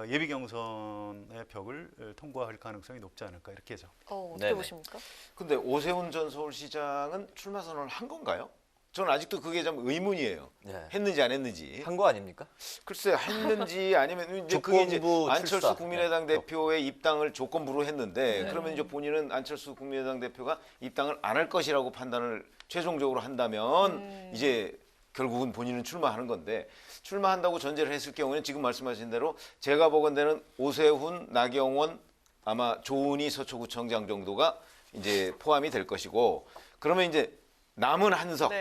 예비 경선의 벽을 통과할 가능성이 높지 않을까 이렇게 해서. 어떻게 보십니까? 근데 오세훈 전 서울시장은 출마 선언을 한 건가요? 저는 아직도 그게 좀 의문이에요. 했는지 안 했는지. 한 거 아닙니까? 글쎄요, 했는지 아니면 이제 그게 이제 조건부 안철수 출사. 국민의당 대표의 입당을 조건부로 했는데 네. 그러면 이제 본인은 안철수 국민의당 대표가 입당을 안 할 것이라고 판단을 최종적으로 한다면 이제 결국은 본인은 출마하는 건데 출마한다고 전제를 했을 경우에는 지금 말씀하신 대로 제가 보건대는 오세훈, 나경원, 아마 조은희 서초구청장 정도가 이제 포함이 될 것이고 그러면 이제 남은 한석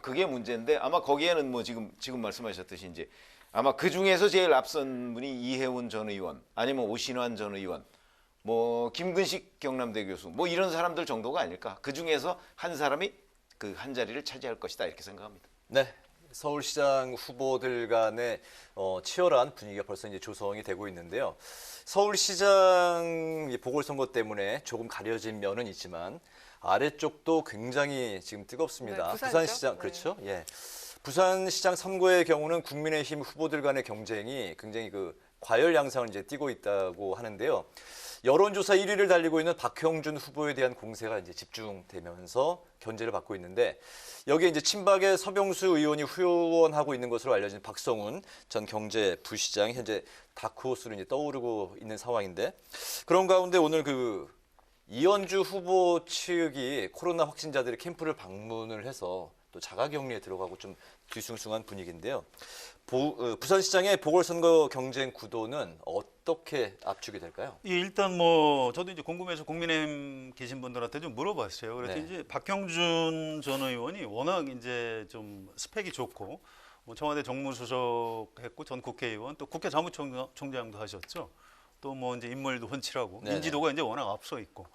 그게 문제인데 아마 거기에는 뭐 지금 말씀하셨듯이 이제 아마 그 중에서 제일 앞선 분이 이해운 전 의원 아니면 오신환 전 의원 뭐 김근식 경남대 교수 뭐 이런 사람들 정도가 아닐까. 그 중에서 한 사람이 그 한 자리를 차지할 것이다 이렇게 생각합니다. 네. 서울시장 후보들 간의 치열한 분위기가 벌써 이제 조성이 되고 있는데요. 서울시장 보궐선거 때문에 조금 가려진 면은 있지만 아래쪽도 굉장히 지금 뜨겁습니다. 네, 부산시장 그렇죠? 예. 부산시장 선거의 경우는 국민의힘 후보들 간의 경쟁이 굉장히 그 과열 양상을 이제 띠고 있다고 하는데요. 여론조사 1위를 달리고 있는 박형준 후보에 대한 공세가 이제 집중되면서 견제를 받고 있는데 여기에 이제 친박의 서병수 의원이 후원하고 있는 것으로 알려진 박성훈 전 경제부시장이 현재 다크호스로 이제 떠오르고 있는 상황인데 그런 가운데 오늘 그 이현주 후보 측이 코로나 확진자들의 캠프를 방문을 해서 또 자가격리에 들어가고 좀 뒤숭숭한 분위기인데요. 부산시장의 보궐선거 경쟁 구도는 어떻게 압축이 될까요? 예, 일단 뭐 저도 이제 궁금해서 국민의힘 계신 분들한테 좀 물어봤어요. 그래서 네. 이제 박형준 전 의원이 워낙 이제 좀 스펙이 좋고 뭐 청와대 정무수석 했고 전 국회의원 또 국회 사무총장도 하셨죠. 또 뭐 이제 인물도 훤칠하고 네네. 인지도가 이제 워낙 앞서 있고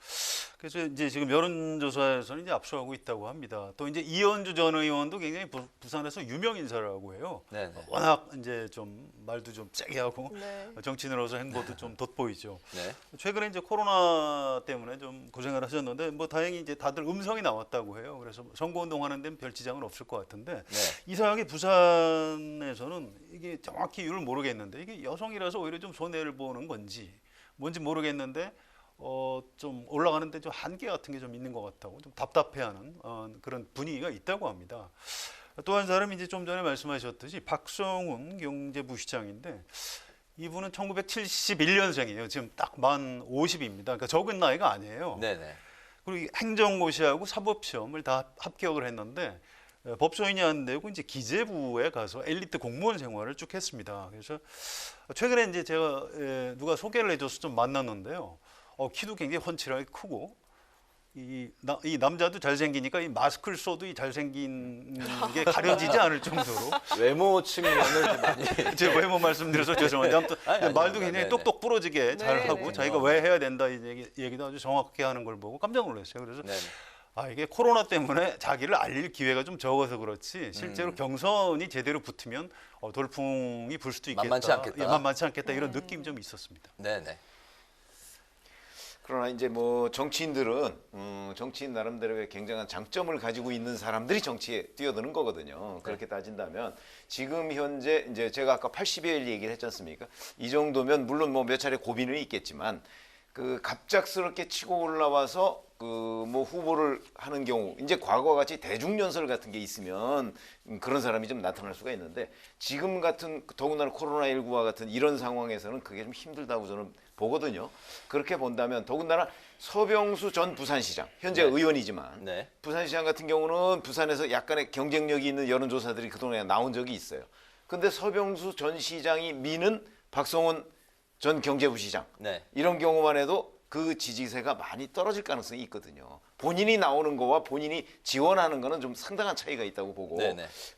그래서 이제 지금 여론조사에서는 이제 앞서가고 있다고 합니다. 또 이제 이현주 전 의원도 굉장히 부산에서 유명 인사라고 해요. 네네. 워낙 이제 좀 말도 좀 세게 하고 네. 정치인으로서 행보도 좀 돋보이죠. 네. 최근에 이제 코로나 때문에 좀 고생을 하셨는데 뭐 다행히 이제 다들 음성이 나왔다고 해요. 그래서 선거운동 하는 데는 별 지장은 없을 것 같은데 이상하게 부산에서는 이게 정확히 이유를 모르겠는데 이게 여성이라서 오히려 좀 손해를 보는 건지 뭔지 모르겠는데 좀 올라가는데 좀 한계 같은 게 좀 있는 것 같다고 좀 답답해하는 그런 분위기가 있다고 합니다. 또 한 사람이 이제 좀 전에 말씀하셨듯이 박성훈 경제부시장인데 이분은 1971년생이에요. 지금 딱 만 50입니다. 그러니까 적은 나이가 아니에요. 네네. 그리고 행정고시하고 사법시험을 다 합격을 했는데 법조인이 안 되고 이제 기재부에 가서 엘리트 공무원 생활을 쭉 했습니다. 그래서 최근에 이제 제가 누가 소개를 해줘서 좀 만났는데요. 키도 굉장히 훤칠하게 크고 이 남자도 잘생기니까 이 마스크를 써도 이 잘생긴 게 가려지지 않을 정도로 외모 측면을 좀 많이 제 외모 말씀드려서 죄송한데 아무튼 아니, 말도 아닙니다. 굉장히 네네. 똑똑 부러지게 잘하고 네네. 자기가 왜 해야 된다 이 얘기도 아주 정확하게 하는 걸 보고 깜짝 놀랐어요. 그래서 네네. 이게 코로나 때문에 자기를 알릴 기회가 좀 적어서 그렇지 실제로 경선이 제대로 붙으면 돌풍이 불 수도 있겠다. 만만치 않겠다. 예, 만만치 않겠다 이런 느낌이 좀 있었습니다. 네네. 그러나 이제 뭐 정치인들은 정치인 나름대로의 굉장한 장점을 가지고 있는 사람들이 정치에 뛰어드는 거거든요. 그렇게 따진다면 지금 현재 이제 제가 아까 80여일 얘기를 했지 않습니까? 이 정도면 물론 뭐 몇 차례 고비는 있겠지만 그 갑작스럽게 치고 올라와서 그 뭐 후보를 하는 경우 이제 과거와 같이 대중연설 같은 게 있으면 그런 사람이 좀 나타날 수가 있는데 지금 같은 더군다나 코로나19와 같은 이런 상황에서는 그게 좀 힘들다고 저는 보거든요. 그렇게 본다면 더군다나 서병수 전 부산시장 현재 의원이지만 부산시장 같은 경우는 부산에서 약간의 경쟁력이 있는 여론조사들이 그동안에 나온 적이 있어요. 근데 서병수 전 시장이 미는 박성훈 전 경제부시장 이런 경우만 해도 그 지지세가 많이 떨어질 가능성이 있거든요. 본인이 나오는 거와 본인이 지원하는 거는 좀 상당한 차이가 있다고 보고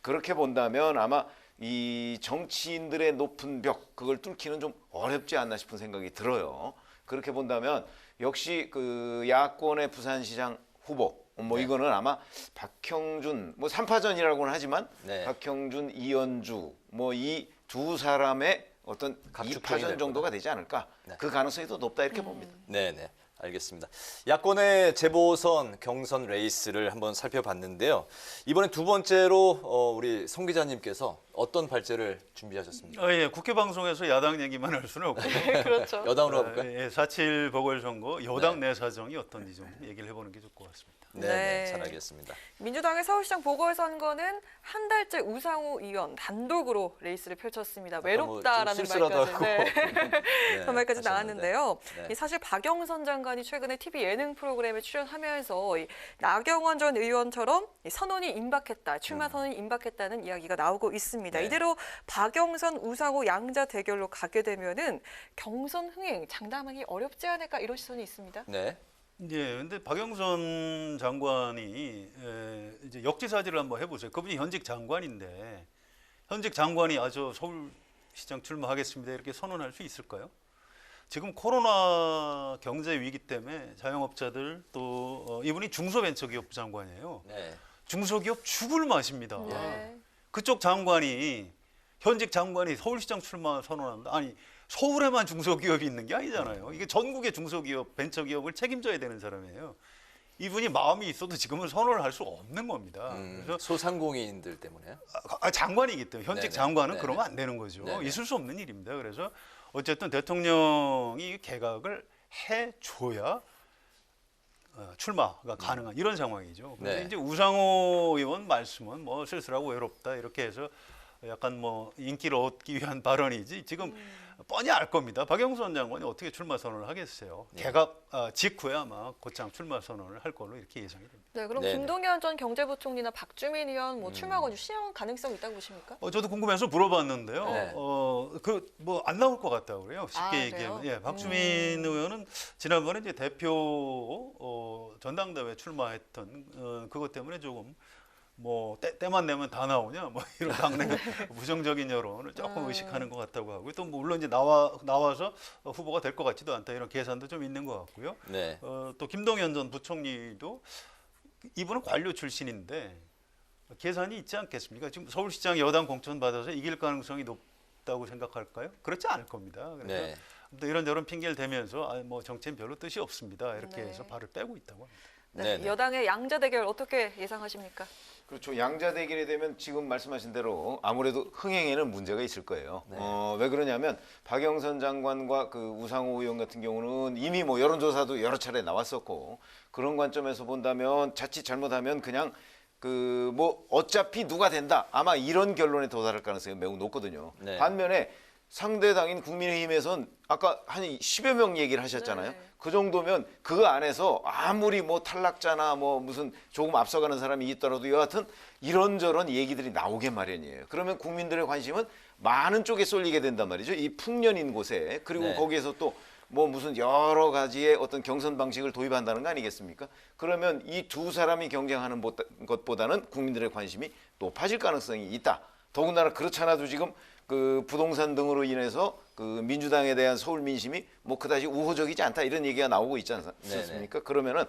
그렇게 본다면 아마 이 정치인들의 높은 벽 그걸 뚫기는 좀 어렵지 않나 싶은 생각이 들어요. 그렇게 본다면 역시 그 야권의 부산시장 후보 뭐 이거는 아마 박형준 뭐 3파전이라고는 하지만 박형준, 이현주 뭐 이 두 사람의 어떤 2파전 정도가 되지 않을까 그 가능성이 더 높다 이렇게 봅니다. 네네. 알겠습니다. 야권의 재보선 경선 레이스를 한번 살펴봤는데요. 이번에 두 번째로 우리 성 기자님께서 어떤 발제를 준비하셨습니까? 예, 국회 방송에서 야당 얘기만 할 수는 없고. 그렇죠. 여당으로 가볼까요? 예, 4.7 보궐선거 여당 내 사정이 어떤지 좀 얘기를 해보는 게 좋을 것 같습니다. 네, 잘 알겠습니다. 민주당의 서울시장 보궐선거는 한 달째 우상호 의원 단독으로 레이스를 펼쳤습니다. 외롭다라는 말까지, 그런 말까지 나왔는데요. 사실 박영선 장관이 최근에 TV 예능 프로그램에 출연하면서 나경원 전 의원처럼 선언이 임박했다, 출마 선언이 임박했다는 이야기가 나오고 있습니다. 이대로 박영선, 우상호 양자 대결로 가게 되면은 경선 흥행 장담하기 어렵지 않을까 이런 시선이 있습니다. 네. 예, 근데 박영선 장관이 이제 역지사지를 한번 해보세요. 그분이 현직 장관인데 현직 장관이 서울시장 출마하겠습니다 이렇게 선언할 수 있을까요? 지금 코로나 경제 위기 때문에 자영업자들 또 이분이 중소벤처기업 장관이에요. 네. 중소기업 죽을 맛입니다. 그쪽 장관이 현직 장관이 서울시장 출마 선언한다. 아니 서울에만 중소기업이 있는 게 아니잖아요. 이게 전국의 중소기업, 벤처기업을 책임져야 되는 사람이에요. 이분이 마음이 있어도 지금은 선언을 할 수 없는 겁니다. 그래서 소상공인들 때문에요? 장관이기 때문에 현직 장관은 그러면 안 되는 거죠. 있을 수 없는 일입니다. 그래서 어쨌든 대통령이 개각을 해줘야 출마가 가능한 이런 상황이죠. 근데 이제 우상호 의원 말씀은 뭐 쓸쓸하고 외롭다 이렇게 해서 약간 뭐 인기를 얻기 위한 발언이지 지금 뻔히 알 겁니다. 박영선 장관이 어떻게 출마 선언을 하겠어요. 개각 직후에 아마 곧장 출마 선언을 할 걸로 이렇게 예상이 됩니다. 네, 그럼 김동연 전 경제부총리나 박주민 의원 뭐 출마 건조 시행 가능성 있다고 보십니까? 저도 궁금해서 물어봤는데요. 그 뭐 안 나올 것 같다고 그래요. 쉽게 얘기하면. 예, 박주민 의원은 지난번에 이제 대표 전당대회 출마했던 그것 때문에 조금 뭐 때만 내면 다 나오냐 뭐 이런 당내 부정적인 여론을 조금 의식하는 것 같다고 하고요. 또 물론 이제 나와서 후보가 될 것 같지도 않다 이런 계산도 좀 있는 것 같고요. 또 김동연 전 부총리도 이분은 관료 출신인데 계산이 있지 않겠습니까? 지금 서울시장 여당 공천 받아서 이길 가능성이 높다고 생각할까요? 그렇지 않을 겁니다. 그래서 이런저런 핑계를 대면서 뭐 정치엔 별로 뜻이 없습니다. 이렇게 해서 발을 빼고 있다고 합니다. 여당의 양자 대결 어떻게 예상하십니까? 그렇죠. 양자 대결이 되면 지금 말씀하신 대로 아무래도 흥행에는 문제가 있을 거예요. 왜 그러냐면 박영선 장관과 그 우상호 의원 같은 경우는 이미 뭐 여론조사도 여러 차례 나왔었고 그런 관점에서 본다면 자칫 잘못하면 그냥 그 뭐 어차피 누가 된다 아마 이런 결론에 도달할 가능성이 매우 높거든요. 반면에 상대당인 국민의힘에선 아까 한 10여 명 얘기를 하셨잖아요. 그 정도면 그 안에서 아무리 뭐 탈락자나 뭐 무슨 조금 앞서가는 사람이 있더라도 여하튼 이런저런 얘기들이 나오게 마련이에요. 그러면 국민들의 관심은 많은 쪽에 쏠리게 된단 말이죠. 이 풍년인 곳에. 그리고 거기에서 또 뭐 무슨 여러 가지의 어떤 경선 방식을 도입한다는 거 아니겠습니까? 그러면 이 두 사람이 경쟁하는 것보다는 국민들의 관심이 높아질 가능성이 있다. 더군다나 그렇잖아도 지금 그 부동산 등으로 인해서 그 민주당에 대한 서울 민심이 뭐 그다지 우호적이지 않다 이런 얘기가 나오고 있지 않습니까? 그러면은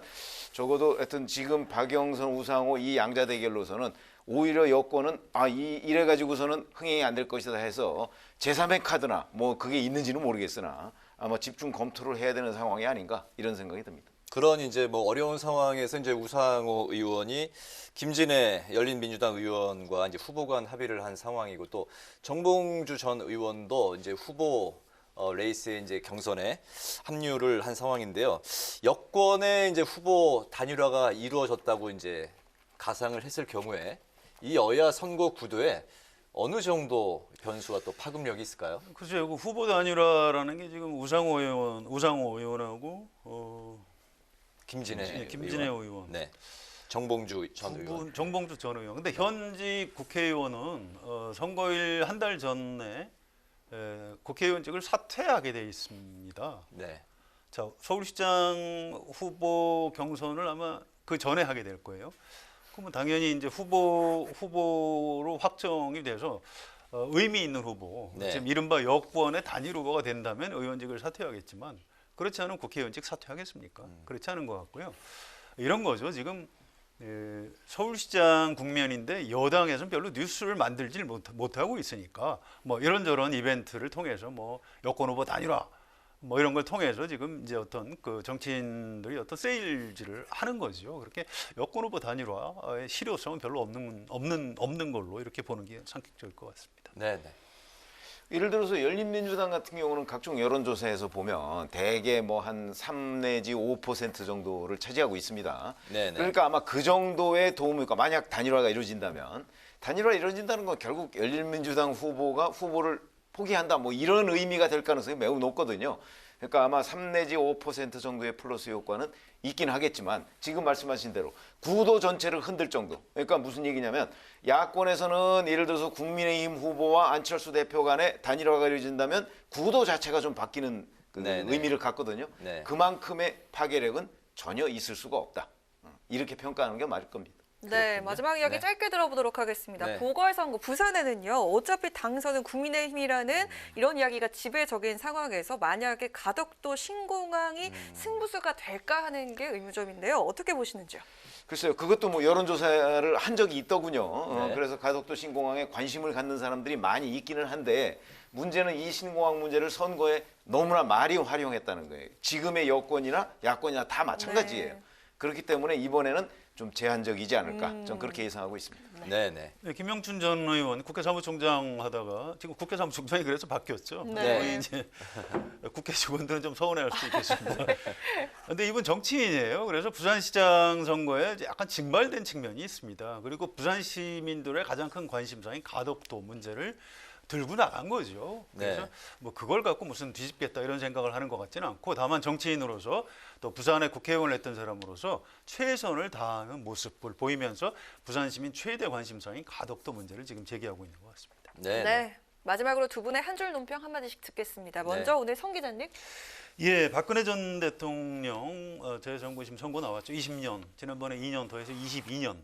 적어도 하여튼 지금 박영선, 우상호 이 양자 대결로서는 오히려 여권은 이래 가지고서는 흥행이 안 될 것이다 해서 제3의 카드나 뭐 그게 있는지는 모르겠으나 아마 집중 검토를 해야 되는 상황이 아닌가 이런 생각이 듭니다. 그런 이제 뭐 어려운 상황에서 이제 우상호 의원이 김진애 열린민주당 의원과 이제 후보 간 합의를 한 상황이고 또 정봉주 전 의원도 이제 후보 레이스에 이제 경선에 합류를 한 상황인데요. 여권의 이제 후보 단일화가 이루어졌다고 이제 가상을 했을 경우에 이 여야 선거 구도에 어느 정도 변수와 또 파급력이 있을까요? 글쎄요, 그 후보 단일화라는 게 지금 우상호 의원하고 김진애 의원. 정봉주 전 의원. 정봉주 전 의원. 근데 현직 국회의원은 선거일 한 달 전에 국회의원직을 사퇴하게 돼 있습니다. 자, 서울시장 후보 경선을 아마 그 전에 하게 될 거예요. 그러면 당연히 이제 후보로 확정이 돼서 의미 있는 후보, 지금 이른바 여권의 단일 후보가 된다면 의원직을 사퇴하겠지만 그렇지 않으면 국회의원직 사퇴하겠습니까? 그렇지 않은 것 같고요. 이런 거죠. 지금 서울시장 국면인데 여당에서는 별로 뉴스를 만들질 못하고 있으니까 뭐 이런저런 이벤트를 통해서 뭐 여권 후보 단일화 뭐 이런 걸 통해서 지금 이제 어떤 그 정치인들이 어떤 세일즈를 하는 거죠. 그렇게 여권 후보 단일화의 실효성은 별로 없는 걸로 이렇게 보는 게 상식적일 것 같습니다. 네. 예를 들어서 열린민주당 같은 경우는 각종 여론조사에서 보면 대개 뭐 한 3 내지 5% 정도를 차지하고 있습니다. 네네. 그러니까 아마 그 정도의 도움일 까 만약 단일화가 이루어진다면 단일화가 이루어진다는 건 결국 열린민주당 후보가 후보를 포기한다 뭐 이런 의미가 될 가능성이 매우 높거든요. 그러니까 아마 3 내지 5% 정도의 플러스 효과는 있긴 하겠지만 지금 말씀하신 대로 구도 전체를 흔들 정도. 그러니까 무슨 얘기냐면 야권에서는 예를 들어서 국민의힘 후보와 안철수 대표 간의 단일화가 이루어진다면 구도 자체가 좀 바뀌는 그 의미를 갖거든요. 네. 그만큼의 파괴력은 전혀 있을 수가 없다. 이렇게 평가하는 게 맞을 겁니다. 네, 마지막 이야기 짧게 들어보도록 하겠습니다. 네. 보궐선거 부산에는요. 어차피 당선은 국민의힘이라는 이런 이야기가 지배적인 상황에서 만약에 가덕도 신공항이 승부수가 될까 하는 게 의문점인데요. 어떻게 보시는지요? 글쎄요. 그것도 뭐 여론조사를 한 적이 있더군요. 네. 그래서 가덕도 신공항에 관심을 갖는 사람들이 많이 있기는 한데 문제는 이 신공항 문제를 선거에 너무나 많이 활용했다는 거예요. 지금의 여권이나 야권이나 다 마찬가지예요. 네. 그렇기 때문에 이번에는 좀 제한적이지 않을까 저는 그렇게 예상하고 있습니다. 네네. 네, 김영춘 전 의원 국회 사무총장 하다가 지금 국회 사무총장이 그래서 바뀌었죠. 네. 거의 이제 국회 직원들은 좀 서운해할 수 있겠습니다. 그런데 이분 정치인이에요. 그래서 부산시장 선거에 약간 증발된 측면이 있습니다. 그리고 부산 시민들의 가장 큰 관심사인 가덕도 문제를 들고 나간 거죠. 그래서 네. 뭐 그걸 갖고 무슨 뒤집겠다 이런 생각을 하는 것 같지는 않고 다만 정치인으로서 또 부산의 국회의원을 했던 사람으로서 최선을 다하는 모습을 보이면서 부산 시민 최대 관심사인 가덕도 문제를 지금 제기하고 있는 것 같습니다. 네. 마지막으로 두 분의 한 줄 논평 한마디씩 듣겠습니다. 먼저 오늘 성 기자님. 예, 박근혜 전 대통령 재선거심 선고 나왔죠. 20년, 지난번에 2년 더해서 22년.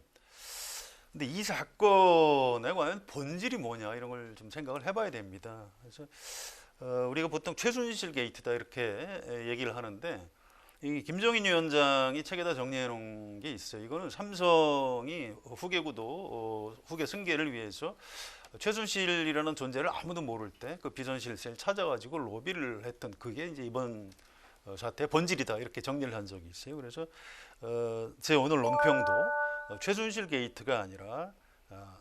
근데 이 사건에 과연 본질이 뭐냐 이런 걸 좀 생각을 해봐야 됩니다. 그래서 우리가 보통 최순실 게이트다 이렇게 얘기를 하는데 이 김정인 위원장이 책에다 정리해 놓은 게 있어요. 이거는 삼성이 후계 구도, 후계 승계를 위해서 최순실이라는 존재를 아무도 모를 때 그 비선실세를 찾아가지고 로비를 했던 그게 이제 이번 사태의 본질이다 이렇게 정리를 한 적이 있어요. 그래서 제 오늘 논평도 최순실 게이트가 아니라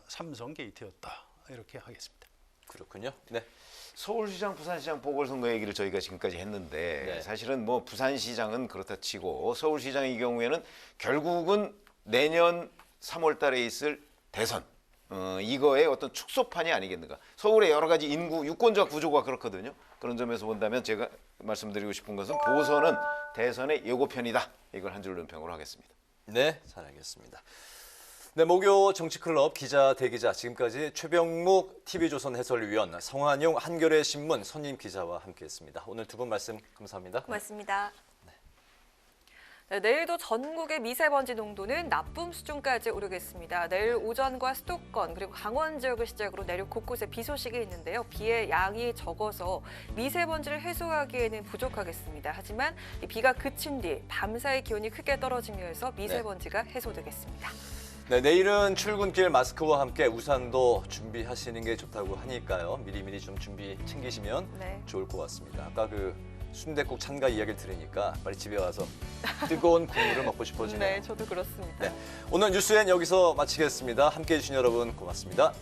삼성 게이트였다 이렇게 하겠습니다. 그렇군요. 네. 서울시장, 부산시장 보궐선거 얘기를 저희가 지금까지 했는데 사실은 뭐 부산시장은 그렇다 치고 서울시장의 경우에는 결국은 내년 3월 달에 있을 대선 이거의 어떤 축소판이 아니겠는가. 서울의 여러 가지 인구, 유권자 구조가 그렇거든요. 그런 점에서 본다면 제가 말씀드리고 싶은 것은 보선은 대선의 예고편이다. 이걸 한 줄 논평으로 하겠습니다. 네, 잘 알겠습니다. 네, 목요 정치클럽 기자 대기자 지금까지 최병묵 TV조선 해설위원, 성한용 한겨레 신문 선임 기자와 함께했습니다. 오늘 두 분 말씀 감사합니다. 고맙습니다. 네, 내일도 전국의 미세먼지 농도는 나쁨 수준까지 오르겠습니다. 내일 오전과 수도권 그리고 강원 지역을 시작으로 내륙 곳곳에 비 소식이 있는데요. 비의 양이 적어서 미세먼지를 해소하기에는 부족하겠습니다. 하지만 이 비가 그친 뒤 밤사이 기온이 크게 떨어지면서 미세먼지가 해소되겠습니다. 네, 내일은 출근길 마스크와 함께 우산도 준비하시는 게 좋다고 하니까요. 미리미리 좀 준비 챙기시면 좋을 것 같습니다. 아까 그 순댓국 찬가 이야기를 들으니까 빨리 집에 와서 뜨거운 국물을 먹고 싶어지네요. 네, 저도 그렇습니다. 네, 오늘 뉴스엔 여기서 마치겠습니다. 함께해 주신 여러분 고맙습니다.